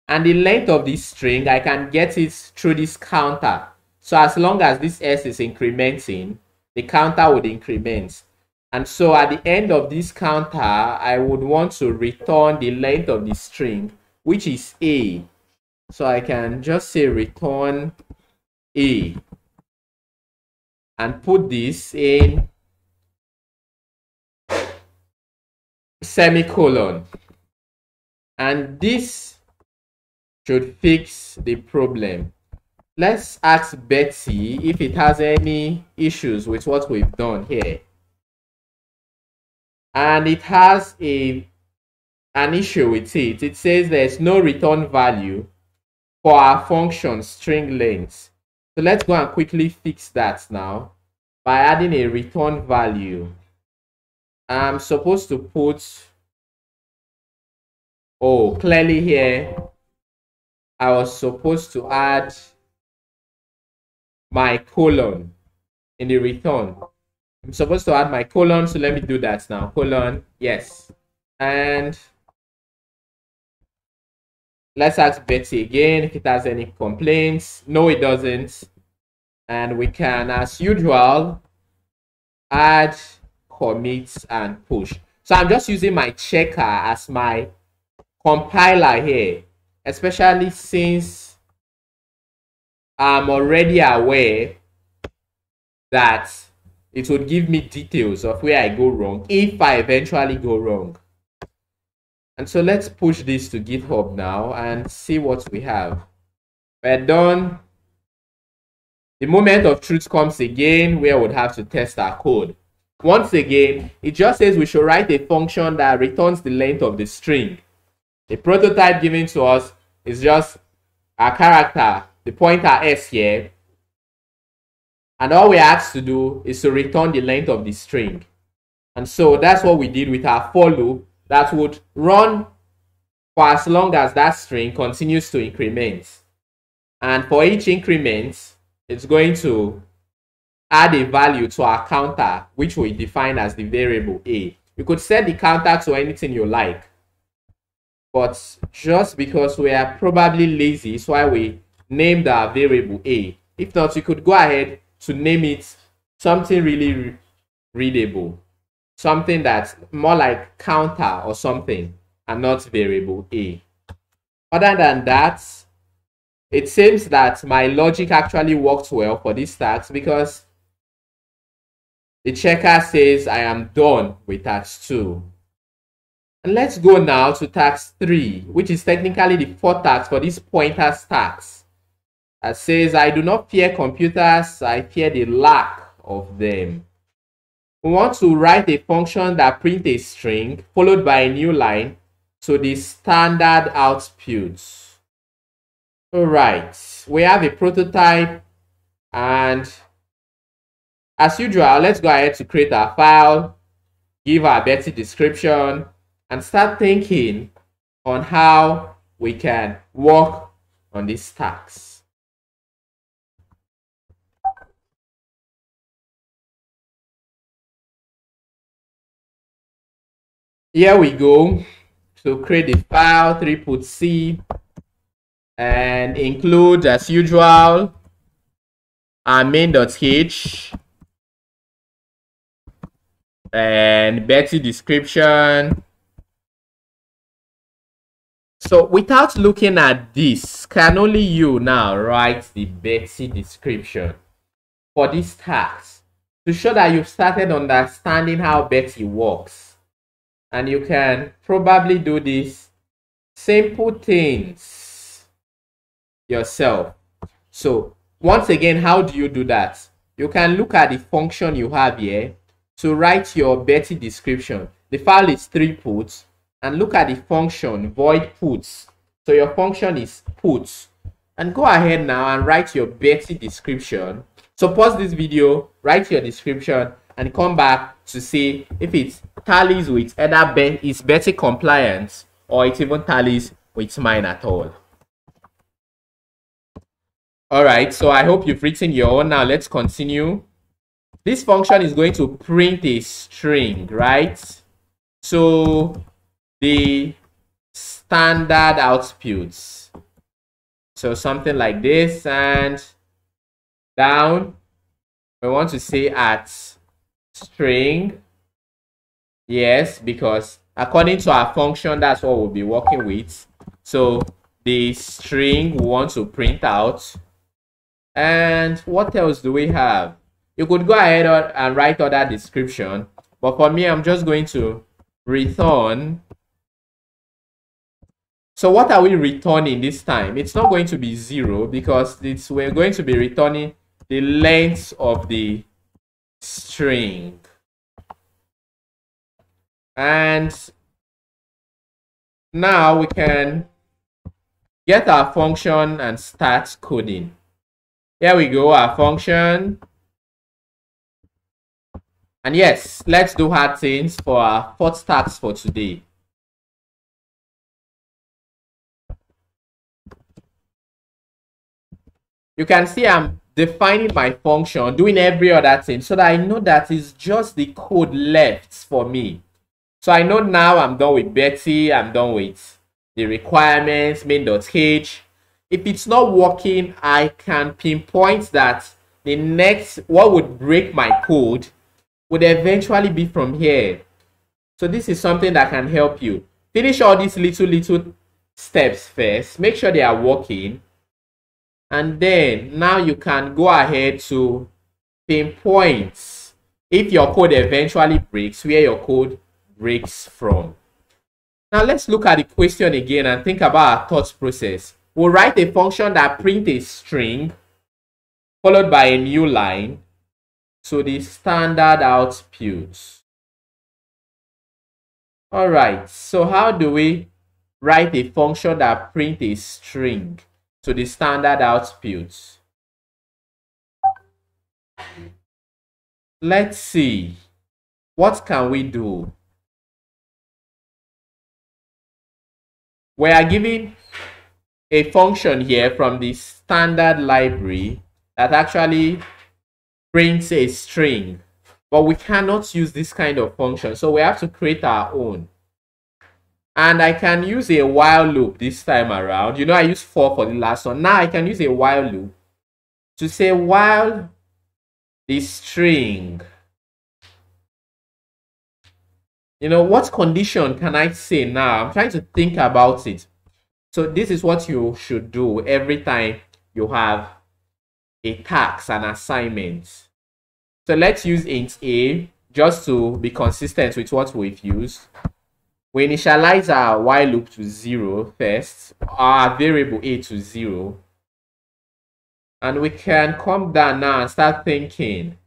And the length of this string, I can get it through this counter. So as long as this s is incrementing, the counter would increment. And so at the end of this counter, I would want to return the length of the string, which is a. So I can just say return a and put this in semicolon. And this should fix the problem. Let's ask Betty if it has any issues with what we've done here. And it has an issue with it. It says there's no return value for our function string length. So let's go and quickly fix that now by adding a return value. I'm supposed to put, clearly here, I was supposed to add my colon in the return. I'm supposed to add my colon, so let me do that now. Colon, yes. And let's ask Betty again if it has any complaints. No, it doesn't. And we can, as usual, add, commit, and push. So I'm just using my checker as my compiler here, especially since I'm already aware that it would give me details of where I go wrong if I eventually go wrong. And so let's push this to GitHub now and see what we have. We're done. The moment of truth comes again where we'll have to test our code. Once again, it just says we should write a function that returns the length of the string. The prototype given to us is just our character, the pointer s here. And all we're asked to do is to return the length of the string. And so that's what we did with our for loop that would run for as long as that string continues to increment. And for each increment, it's going to add a value to our counter, which we define as the variable a. You could set the counter to anything you like. But just because we are probably lazy, is why we named our variable a. If not, you could go ahead to name it something really readable. Something that's more like counter or something and not variable a. Other than that, it seems that my logic actually worked well for this task because the checker says I am done with task 2. And let's go now to task 3, which is technically the fourth task for this pointers task. That says, I do not fear computers, I fear the lack of them. We want to write a function that prints a string followed by a new line to the standard output. Alright, we have a prototype, and as usual, let's go ahead to create our file, give our Betty description, and start thinking on how we can work on this task. Here we go. So create the file, 3put-c, and include, as usual, our main.h and Betty description. So without looking at this, can only you now write the Betty description for this task to show that you've started understanding how Betty works. And you can probably do these simple things yourself. So once again, how do you do that? You can look at the function you have here to write your Betty description. The file is 3put, and look at the function void puts. So your function is puts, and go ahead now and write your Betty description. So pause this video, write your description, and come back to see if it tallies with either is Betty compliant or it even tallies with mine at all. All right, so I hope you've written your own. Now let's continue. This function is going to print a string, right? So the standard outputs. So something like this, and down we want to say at string. Yes, because according to our function, that's what we'll be working with. So the string we want to print out. And what else do we have? You could go ahead and write other description, but for me, I'm just going to return. So what are we returning this time? It's not going to be 0 because we're going to be returning the length of the string. And now we can get our function and start coding. Here we go, our function. And yes, let's do hard things for our fourth task for today. You can see I'm defining my function, doing every other thing so that I know that it's just the code left for me. So I know now I'm done with Betty, I'm done with the requirements, main.h. If it's not working, I can pinpoint that the next, what would break my code would eventually be from here. So this is something that can help you. Finish all these little steps first. Make sure they are working. And then now you can go ahead to pinpoint if your code eventually breaks, where your code breaks from. Now let's look at the question again and think about our thought process. We'll write a function that prints a string followed by a new line to the standard output. Alright, so how do we write a function that prints a string to the standard output? Let's see. What can we do? We are given a function here from the standard library that actually prints a string, but we cannot use this kind of function, so we have to create our own. And I can use a while loop this time around. You know, I used for the last one. Now I can use a while loop to say while the string, you know, what condition can I say now? I'm trying to think about it. So this is what you should do every time you have a task, an assignment. So let's use int a just to be consistent with what we've used. We initialize our while loop to 0 first, our variable a to 0. And we can come down now and start thinking.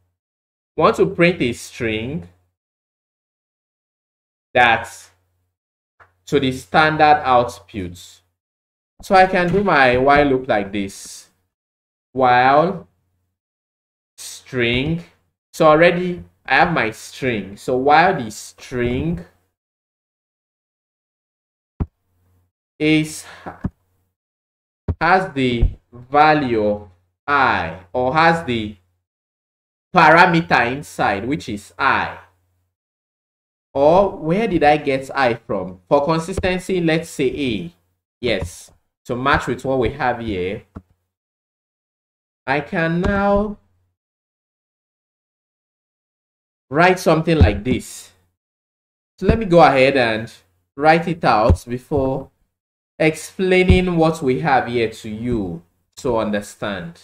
We want to print a string that's to the standard output. So I can do my while loop like this. While string. So already I have my string. So while the string has the value of I, or has the parameter inside, which is I. Or where did I get I from? For consistency, let's say A. Yes. To match with what we have here, I can now write something like this. So let me go ahead and write it out before explaining what we have here to you to understand.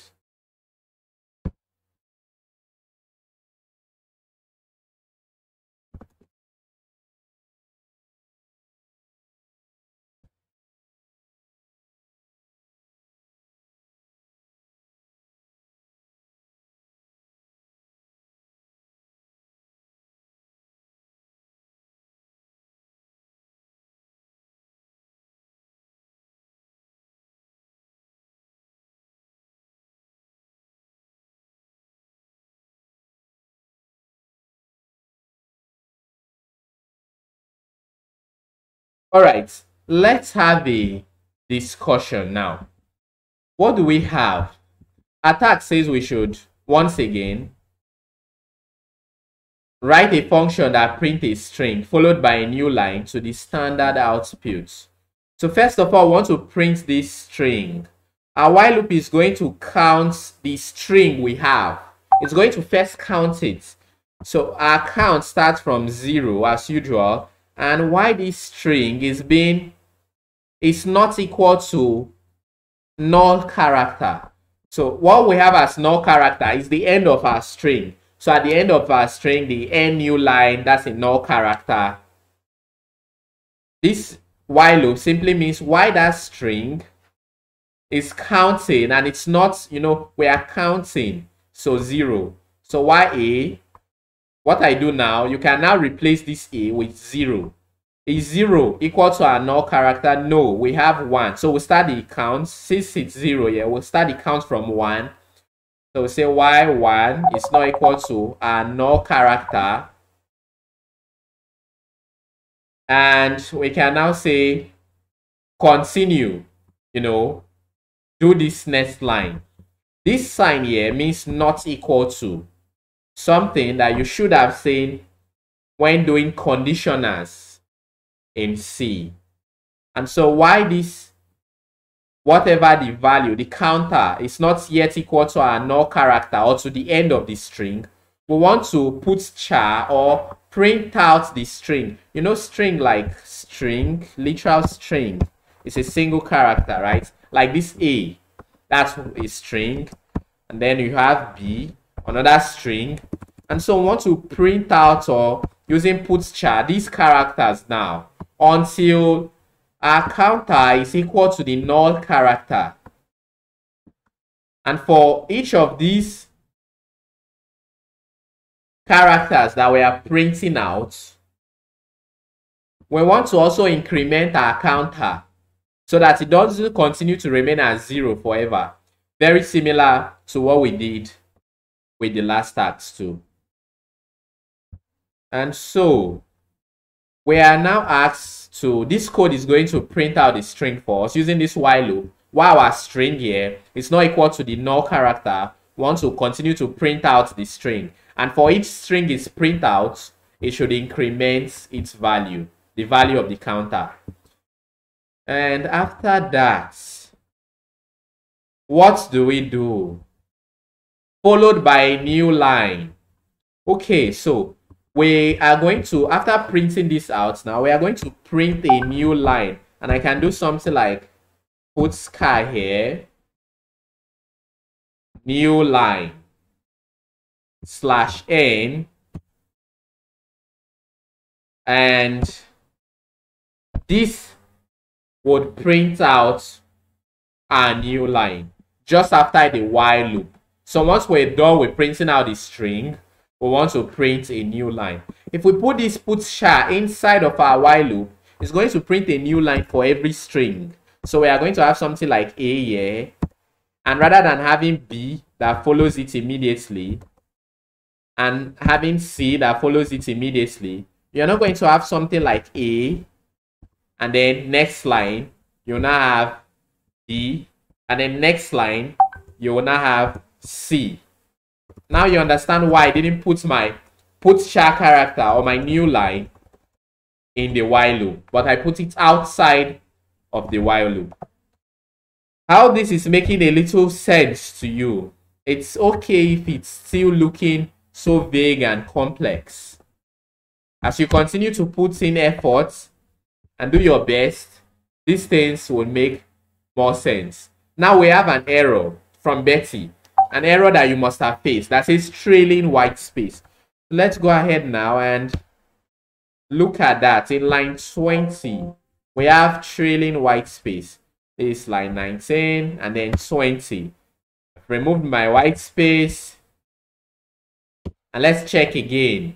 All right, let's have a discussion now. What do we have? Attack says we should, once again, write a function that prints a string followed by a new line to the standard output. So first of all, we want to print this string. Our while loop is going to count the string we have. It's going to first count it. So our count starts from 0 as usual. And why this string is not equal to null character. So what we have as null character is the end of our string. So at the end of our string, the end new line, that's a null character. This while loop simply means why that string is counting, and it's not, you know, we are counting. So 0. So why a? What I do now, you can now replace this a with 0. Is 0 equal to our null character? No, we have 1. So we'll start the count. Since it's 0 here, we'll start the count from 1. So we'll say y1 is not equal to our null character. And we can now say continue, you know, do this next line. This sign here means not equal to, something that you should have seen when doing conditionals in C. And so why this, whatever the value, the counter is not yet equal to our null character or to the end of the string, we want to put char or print out the string. You know, string like string, literal string is a single character, right? Like this A, that's a string. And then you have B, another string. And so we want to print out or using put char these characters now until our counter is equal to the null character. And for each of these characters that we are printing out, we want to also increment our counter so that it doesn't continue to remain at 0 forever. Very similar to what we did with the last tags too. And so we are now asked to, this code is going to print out the string for us using this while loop. While our string here is not equal to the null character, we want to continue to print out the string. And for each string is print out, it should increment its value, the value of the counter. And after that, what do we do? Followed by a new line. Okay, so we are going to, after printing this out now, we are going to print a new line. And I can do something like put sky here, new line, /n, and this would print out a new line just after the while loop. So once we're done with printing out the string, we want to print a new line. If we put this put char inside of our while loop, it's going to print a new line for every string. So we are going to have something like A here, and rather than having B that follows it immediately and having C that follows it immediately, you're not going to have something like A, and then next line you'll now have B, and then next line you will now have C. Now you understand why I didn't put my put char character or my new line in the while loop, but I put it outside of the while loop. How this is making a little sense to you. It's okay if it's still looking so vague and complex. As you continue to put in effort and do your best, these things will make more sense. Now we have an error from Betty, an error that you must have faced that says trailing white space. Let's go ahead now and look at that. In line 20, we have trailing white space. This is line 19 and then 20. I've removed my white space. And let's check again.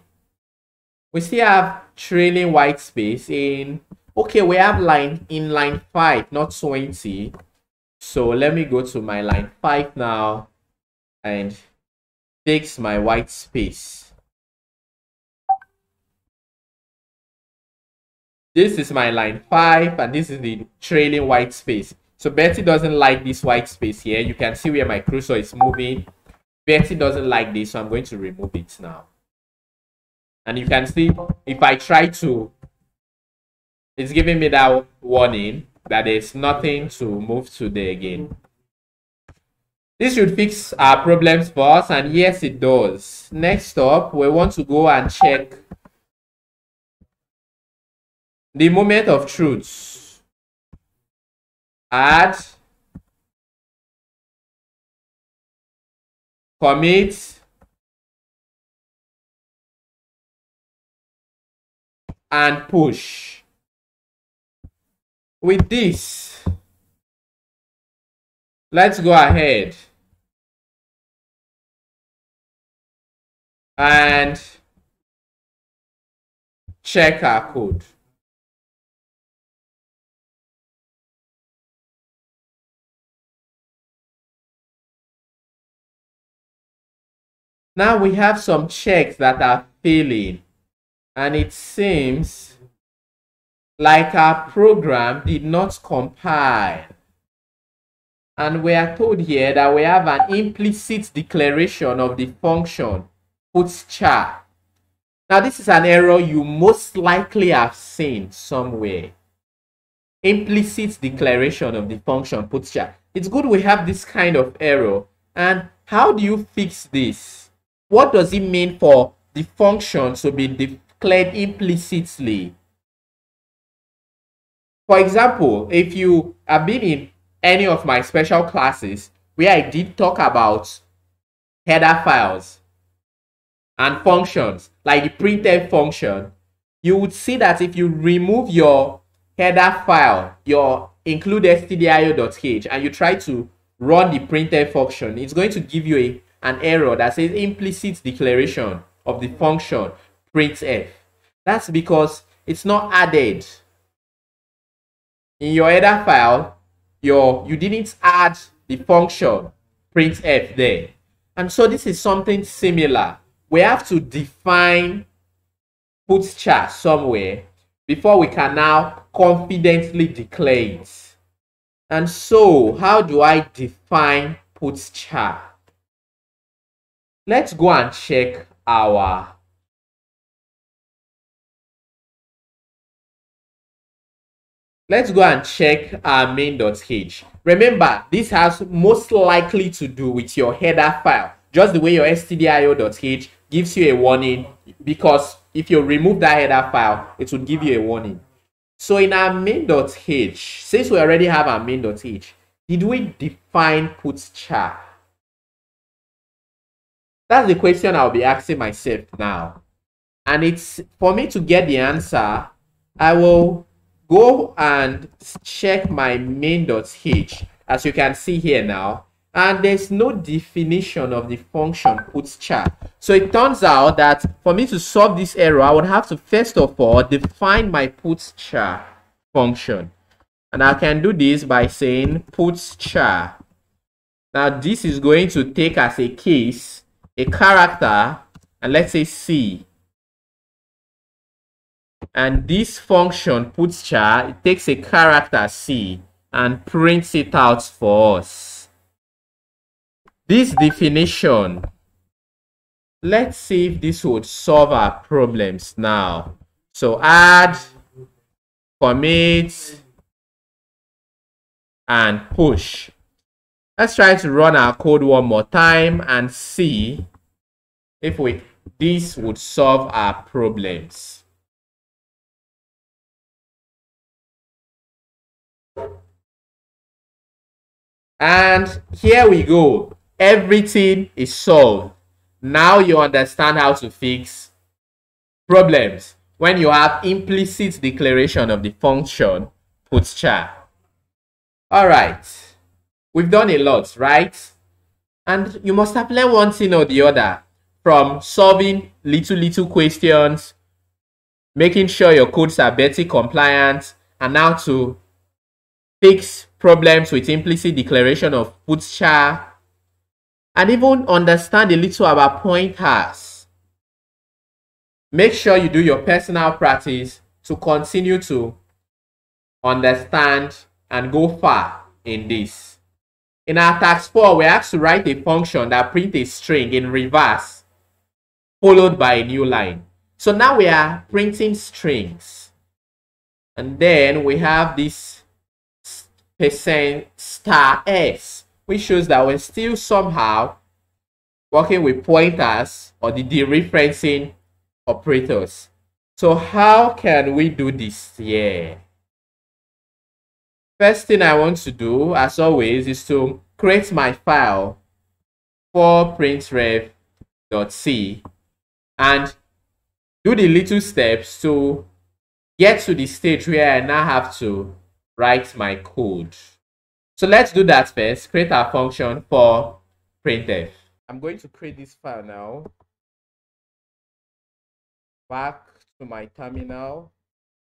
We still have trailing white space in, okay, we have line in line 5, not 20. So let me go to my line 5 now and fix my white space. This is my line 5 and this is the trailing white space. So Betty doesn't like this white space here. You can see where my cursor is moving. Betty doesn't like this, so I'm going to remove it now. And you can see if I try to, it's giving me that warning that there's nothing to move to there again. This should fix our problems for us, and yes, it does. Next up, we want to go and check the moment of truth. Add, commit, and push. With this, let's go ahead and check our code. Now we have some checks that are failing, and it seems like our program did not compile. And we are told here that we have an implicit declaration of the function put char. Now this is an error you most likely have seen somewhere. Implicit declaration of the function put char. It's good we have this kind of error. And how do you fix this? what does it mean for the function to be declared implicitly? For example, if you have been in any of my special classes where I did talk about header files and functions like the printf function, you would see that if you remove your header file, your include stdio.h, and you try to run the printf function, it's going to give you an error that says implicit declaration of the function printf. That's because it's not added. In your header file, you didn't add the function printf there. And so this is something similar. We have to define puts_char somewhere before we can now confidently declare it. And so how do I define puts_char? Let's go and check our main.h. Remember, this has most likely to do with your header file, just the way your stdio.h gives you a warning, because if you remove that header file, it will give you a warning. So in our main.h, since we already have our main.h, did we define puts_char? That's the question I'll be asking myself now. And it's for me to get the answer, I will go and check my main.h, as you can see here now, and there's no definition of the function puts_char. So it turns out that for me to solve this error, I would have to first of all define my puts_char function. And I can do this by saying puts_char. Now this is going to take as a case a character, and let's say C. And this function puts_char, it takes a character C and prints it out for us. This definition, let's see if this would solve our problems now. So add, commit, and push. Let's try to run our code one more time and see if this would solve our problems. And here we go. Everything is solved. Now you understand how to fix problems when you have implicit declaration of the function puts_char. All right. We've done a lot, right? And you must have learned one thing or the other from solving little questions, making sure your codes are Betty compliant, and now to fix problems with implicit declaration of puts_char, and even understand a little about pointers. Make sure you do your personal practice to continue to understand and go far in this. In our task 4, we have to write a function that prints a string in reverse, followed by a new line. So now we are printing strings. And then we have this %*s, which shows that we're still somehow working with pointers or the dereferencing operators. So how can we do this here? First thing I want to do, as always, is to create my file for printref.c and do the little steps to get to the stage where I now have to write my code. So let's do that first. Create our function for printf. I'm going to create this file now. Back to my terminal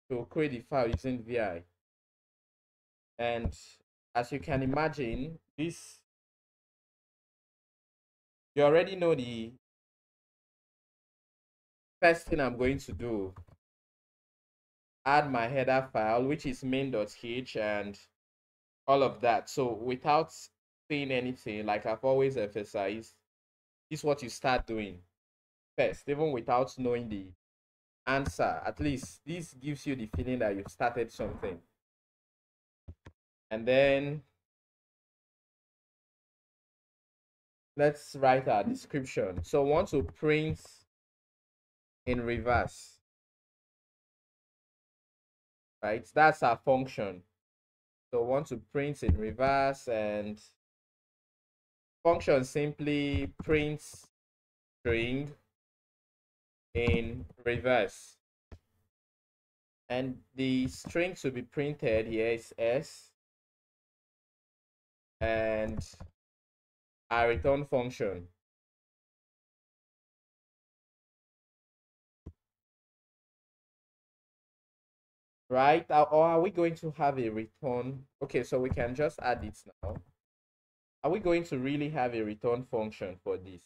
to create the file using vi. And as you can imagine, you already know the first thing I'm going to do. Add my header file, which is main.h, and all of that. So without saying anything, like I've always emphasized, this is what you start doing first, even without knowing the answer. At least this gives you the feeling that you've started something. And then let's write our description. So we want to print in reverse, right? That's our function. So we want to print in reverse, and function simply prints string in reverse. And the string to be printed here is S, and our return function. Right? Or are we going to have a return? Okay, so we can just add it now. Are we going to really have a return function for this?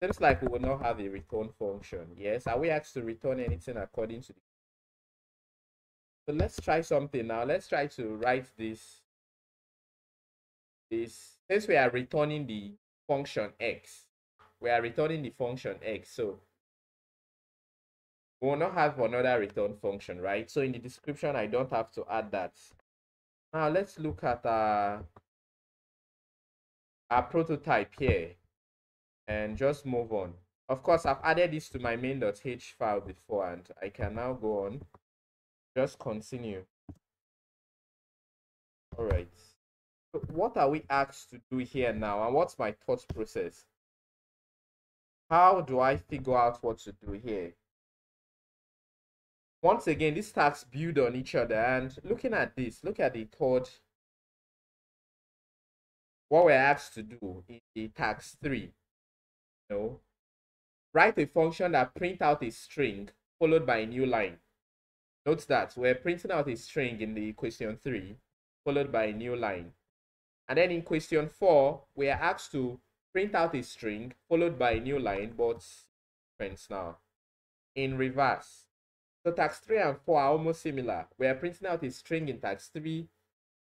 Seems like we will not have a return function. Yes. Are we asked to return anything according to the... So let's try something now. Let's try to write this. Since we are returning the function x, we are returning the function x. So we will not have another return function, right? So in the description, I don't have to add that. Now let's look at our prototype here and just move on. Of course, I've added this to my main.h file before, and I can now go on. Just continue. All right. So what are we asked to do here now, and what's my thought process? How do I figure out what to do here? Once again, these tasks build on each other, and looking at this, look at the third. What we're asked to do in the task 3, write a function that print out a string followed by a new line. Note that we're printing out a string in the question 3 followed by a new line. And then in question 4, we are asked to print out a string followed by a new line, but different now in reverse. So task 3 and 4 are almost similar. We are printing out a string in task 3,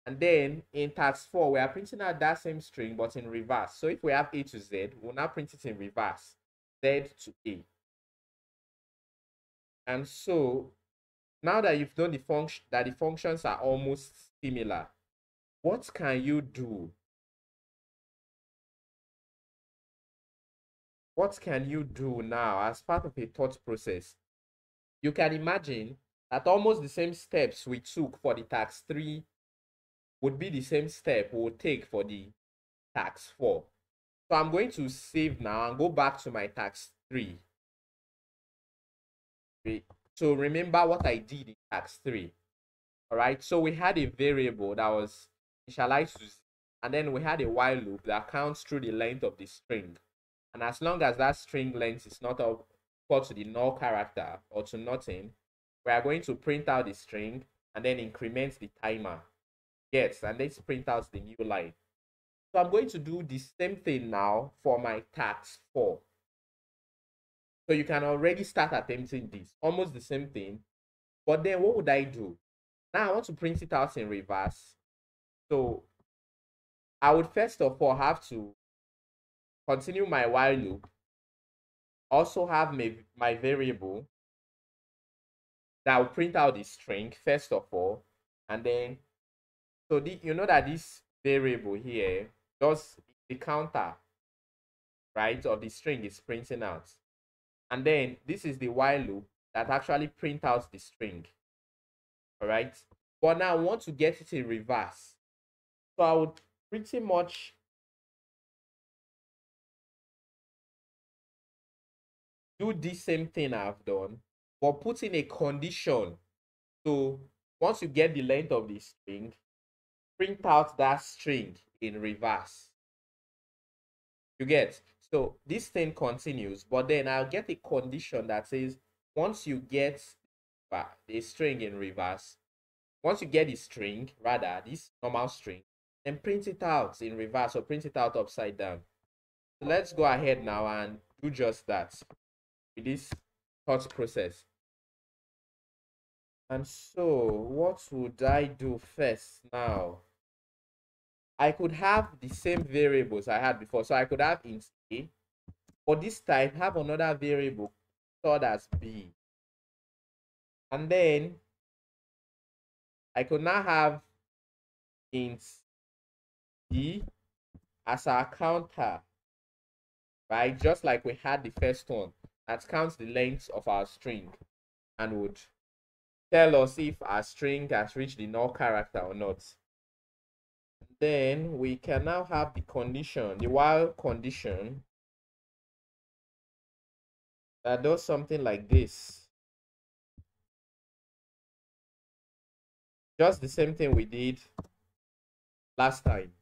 and then in task 4, we are printing out that same string but in reverse. So if we have A to Z, we'll now print it in reverse, Z to A. And so now that you've done the function, that the functions are almost similar, what can you do? What can you do now as part of a thought process? You can imagine that almost the same steps we took for the task 3 would be the same step we'll take for the task 4. So I'm going to save now and go back to my task 3. So remember what I did in task 3. All right, so we had a variable that was initialized to 0, and then we had a while loop that counts through the length of the string. And as long as that string length is not equal to the null character or to nothing, we are going to print out the string and then increment the timer. Yes, and let's print out the new line. So I'm going to do the same thing now for my task 4. So you can already start attempting this, almost the same thing. But then what would I do? Now I want to print it out in reverse. So I would first of all have to continue my while loop, also have my variable that will print out the string first of all, and then so you know that this variable here does the counter, right, of the string is printing out, and then this is the while loop that actually print out the string. All right, but now I want to get it in reverse, so I would pretty much do the same thing I've done, but put in a condition. So once you get the length of the string, print out that string in reverse. You get? So this thing continues, but then I'll get a condition that says once you get the string in reverse, once you get the string, rather this normal string, then print it out in reverse or print it out upside down. So let's go ahead now and do just that with this thought process. And so what would I do first now? I could have the same variables I had before. So I could have int a, but this time have another variable stored as b. And then I could now have int b as our counter. right? Just like we had the first one that counts the length of our string and would tell us if our string has reached the null character or not. Then we can now have the condition, the while condition, that does something like this. Just the same thing we did last time.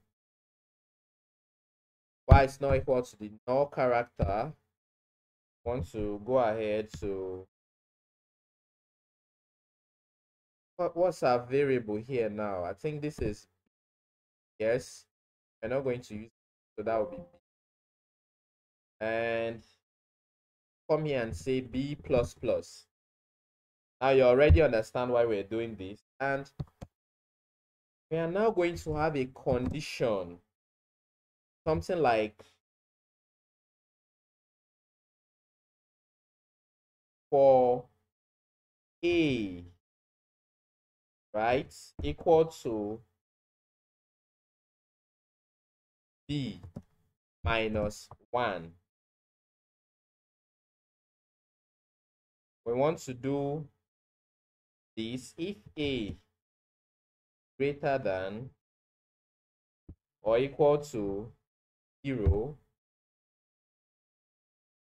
While it's not equal to the null character, want to go ahead to what's our variable here now? I think this is yes. We're not going to use it, so that would be B. And come here and say B plus plus. Now you already understand why we're doing this, and we are now going to have a condition, something like for A, right, equal to B minus 1. We want to do this if A greater than or equal to 0.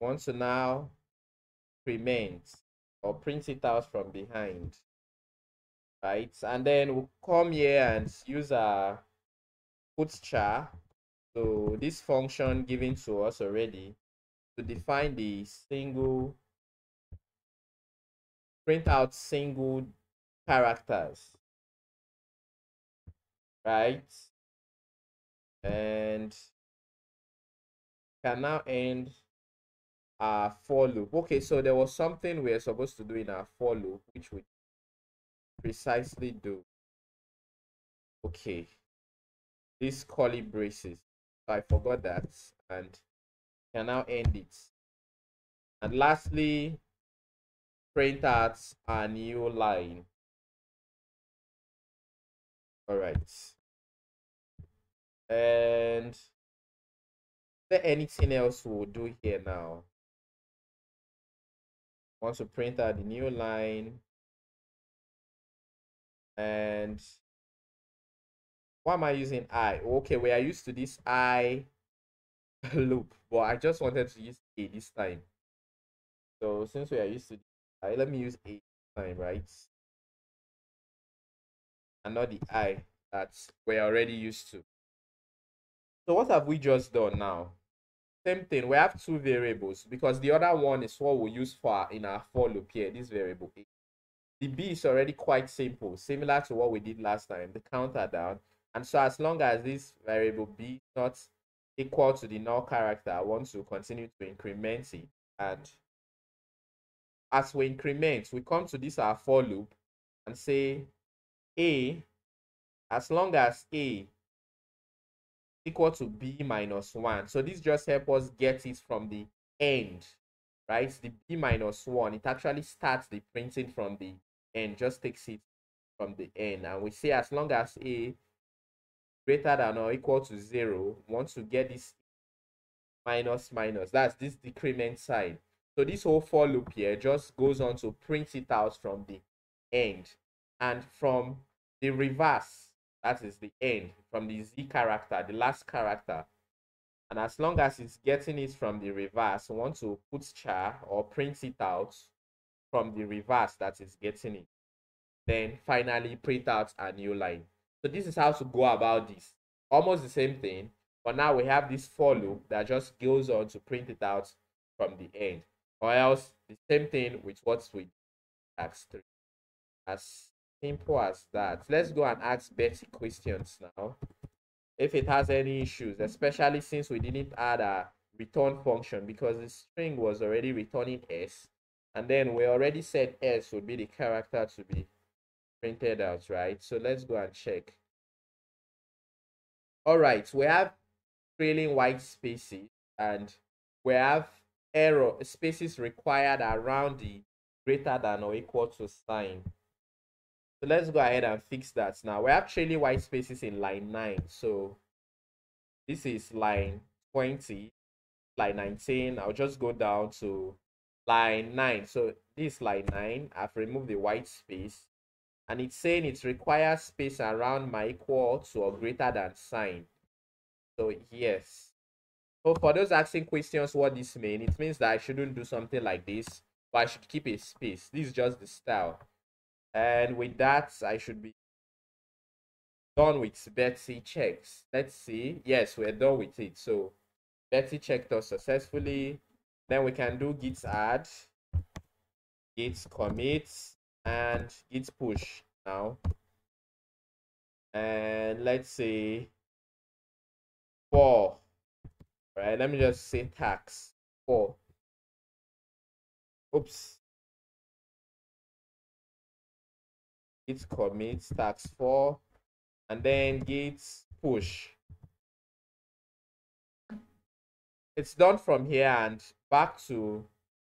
We want to now increment or print it out from behind, right? And then we'll come here and use our put char. So this function given to us already to define the single, print out single characters, right? And can now end our for loop. Okay, so there was something we are supposed to do in our for loop, which we precisely do. Okay, these curly braces. So I forgot that, and can now end it. And lastly, print out a new line. All right. And is there anything else we'll do here now? Want to print out the new line. And why am I using I? Okay, we are used to this I loop, but I just wanted to use A this time. So since we are used to I, let me use A this time, right? And not the I that we're already used to. So what have we just done now? Same thing, we have two variables because the other one is what we use for in our for loop here, this variable A. The B is already quite simple, similar to what we did last time, the counter down. And so as long as this variable B is not equal to the null character, I want to continue to increment it. And as we increment, we come to this our for loop and say A, as long as A equal to B minus 1. So this just helps us get it from the end, right? The B minus 1, it actually starts the printing from the end, just takes it from the end. And we say as long as A greater than or equal to 0, we want to get this minus minus. That's this decrement sign. So this whole for loop here just goes on to print it out from the end. And from the reverse, that is the end, from the Z character, the last character. And as long as it's getting it from the reverse, we want to put char or print it out from the reverse that is getting it. Then finally print out a new line. So this is how to go about this. Almost the same thing, but now we have this for loop that just goes on to print it out from the end. Or else the same thing with what's with tax 3. As simple as that. Let's go and ask Betty questions now. If it has any issues, especially since we didn't add a return function because the string was already returning S. And then we already said S would be the character to be printed out, right? So let's go and check. All right, we have trailing white spaces and we have error spaces required around the greater than or equal to sign. So let's go ahead and fix that now. We have trailing white spaces in line 9. So this is line 20. line 19. I'll just go down to line 9. So this line 9, I've removed the white space. And it's saying it requires space around my equal to or greater than sign. So yes. So for those asking questions what this means, it means that I shouldn't do something like this, but I should keep a space. This is just the style. And with that, I should be done with Betsy checks. Let's see. Yes, we're done with it. So Betsy checked us successfully. Then we can do git add, git commit, and git push now. And let's say 4. Right, let me just say tax 4. Oops. Git commit tax 4, and then git push. It's done from here and back to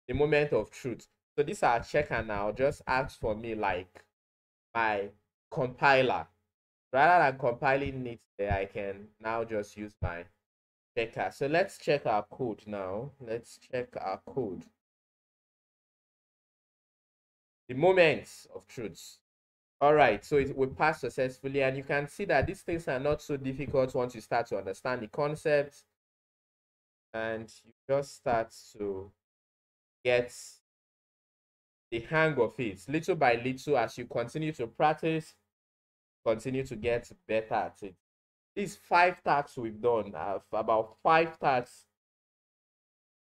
the moment of truth. So this our checker now just asks for me like my compiler. Rather than compiling it there, I can now just use my checker. So let's check our code now. Let's check our code. The moments of truth. All right, so we passed successfully, and you can see that these things are not so difficult once you start to understand the concept, and you just start to get the hang of it little by little. As you continue to practice, continue to get better at it. These 5 tasks we've done, about 5 tasks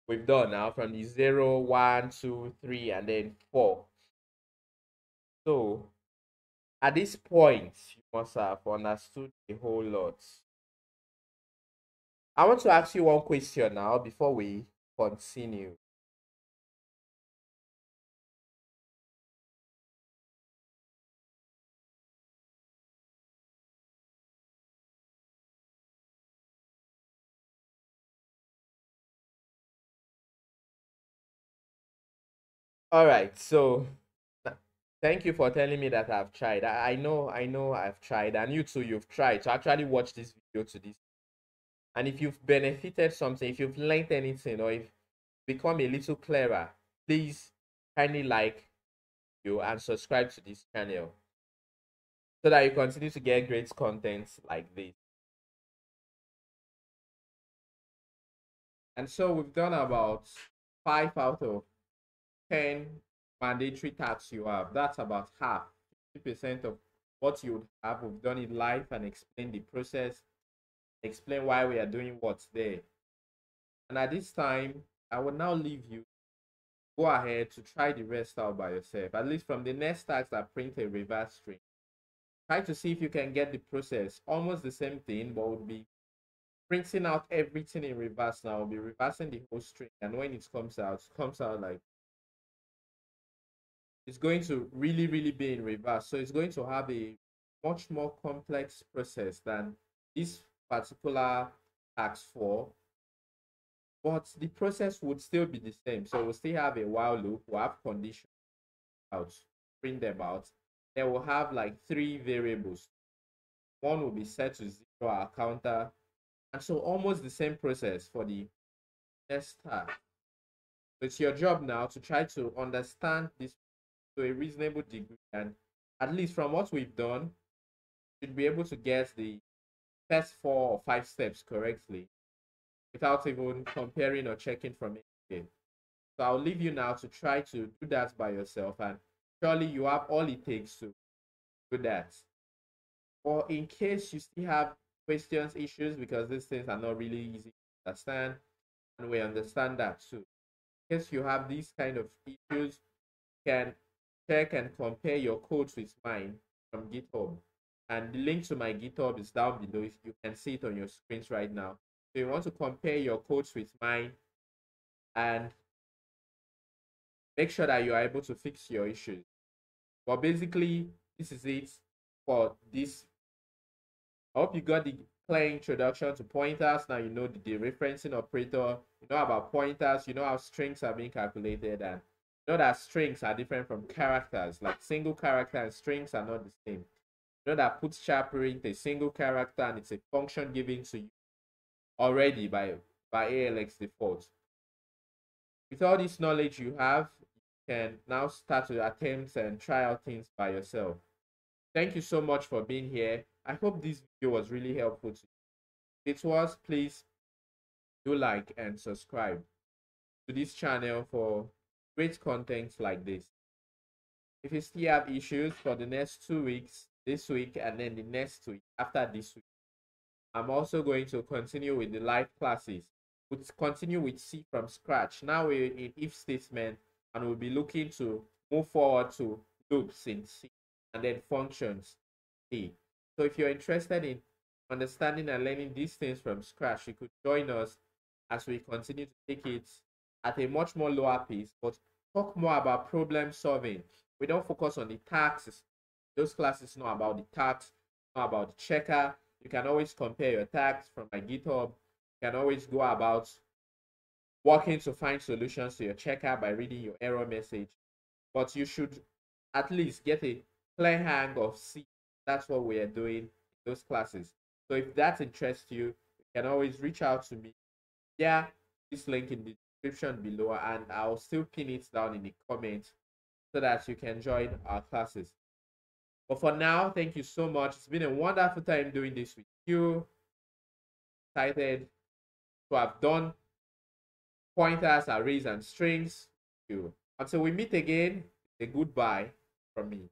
we've done now, from the 0, 1, 2, 3, and then 4. So at this point, you must have understood a whole lot. I want to ask you one question now before we continue. All right, so thank you for telling me that I've tried. I know I've tried, and you too, you've tried to actually watch this video to this. And if you've benefited something, if you've learned anything, or if become a little clearer, please kindly like you and subscribe to this channel so that you continue to get great content like this. And so we've done about 5 out of 10 mandatory tasks you have. That's about half, 50% of what you would have. We've done it live and explain the process, explain why we are doing what's there. And at this time, I will now leave you. Go ahead to try the rest out by yourself. At least from the next task that print a reverse string. Try to see if you can get the process. Almost the same thing, but would be printing out everything in reverse now. We'll be reversing the whole string. And when it comes out like it's going to really, really be in reverse. So it's going to have a much more complex process than this particular task 4. But the process would still be the same. So we'll still have a while loop, we'll have conditions out, print them out. Then we'll have like 3 variables. One will be set to 0, our counter. And so almost the same process for the next task. So it's your job now to try to understand this to a reasonable degree, and at least from what we've done, you should be able to get the first 4 or 5 steps correctly without even comparing or checking from it. So I'll leave you now to try to do that by yourself, and surely you have all it takes to do that. Or in case you still have questions, issues, because these things are not really easy to understand, and we understand that too. In case you have these kind of issues, you can check and compare your codes with mine from GitHub. And the link to my GitHub is down below. If you can see it on your screens right now. So you want to compare your codes with mine and make sure that you are able to fix your issues. But basically, this is it for this. I hope you got the clear introduction to pointers. Now you know the dereferencing operator. You know about pointers. You know how strings are being calculated, and you know that strings are different from characters. Like single character and strings are not the same. You know that put sharp print a single character and it's a function given to you already by by ALX default. With all this knowledge you have, you can now start to attempt and try out things by yourself. Thank you so much for being here. I hope this video was really helpful to you. If it was, please do like and subscribe to this channel for great content like this. If you still have issues for the next 2 weeks, this week and then the next week after this week, I'm also going to continue with the live classes. We'll continue with C from scratch. Now we're in if statement and we'll be looking to move forward to loops in C and then functions C. So if you're interested in understanding and learning these things from scratch, you could join us as we continue to take it at a much more lower pace, but talk more about problem solving. We don't focus on the tasks. Those classes know about the tasks, know about the checker. You can always compare your tags from my GitHub. You can always go about working to find solutions to your checker by reading your error message. But you should at least get a clear hang of C. That's what we are doing in those classes. So if that interests you, you can always reach out to me. Yeah, this link in the description below, and I'll still pin it down in the comments so that you can join our classes. But for now, thank you so much. It's been a wonderful time doing this with you. Excited to have done pointers, arrays, and strings. Until we meet again, a goodbye from me.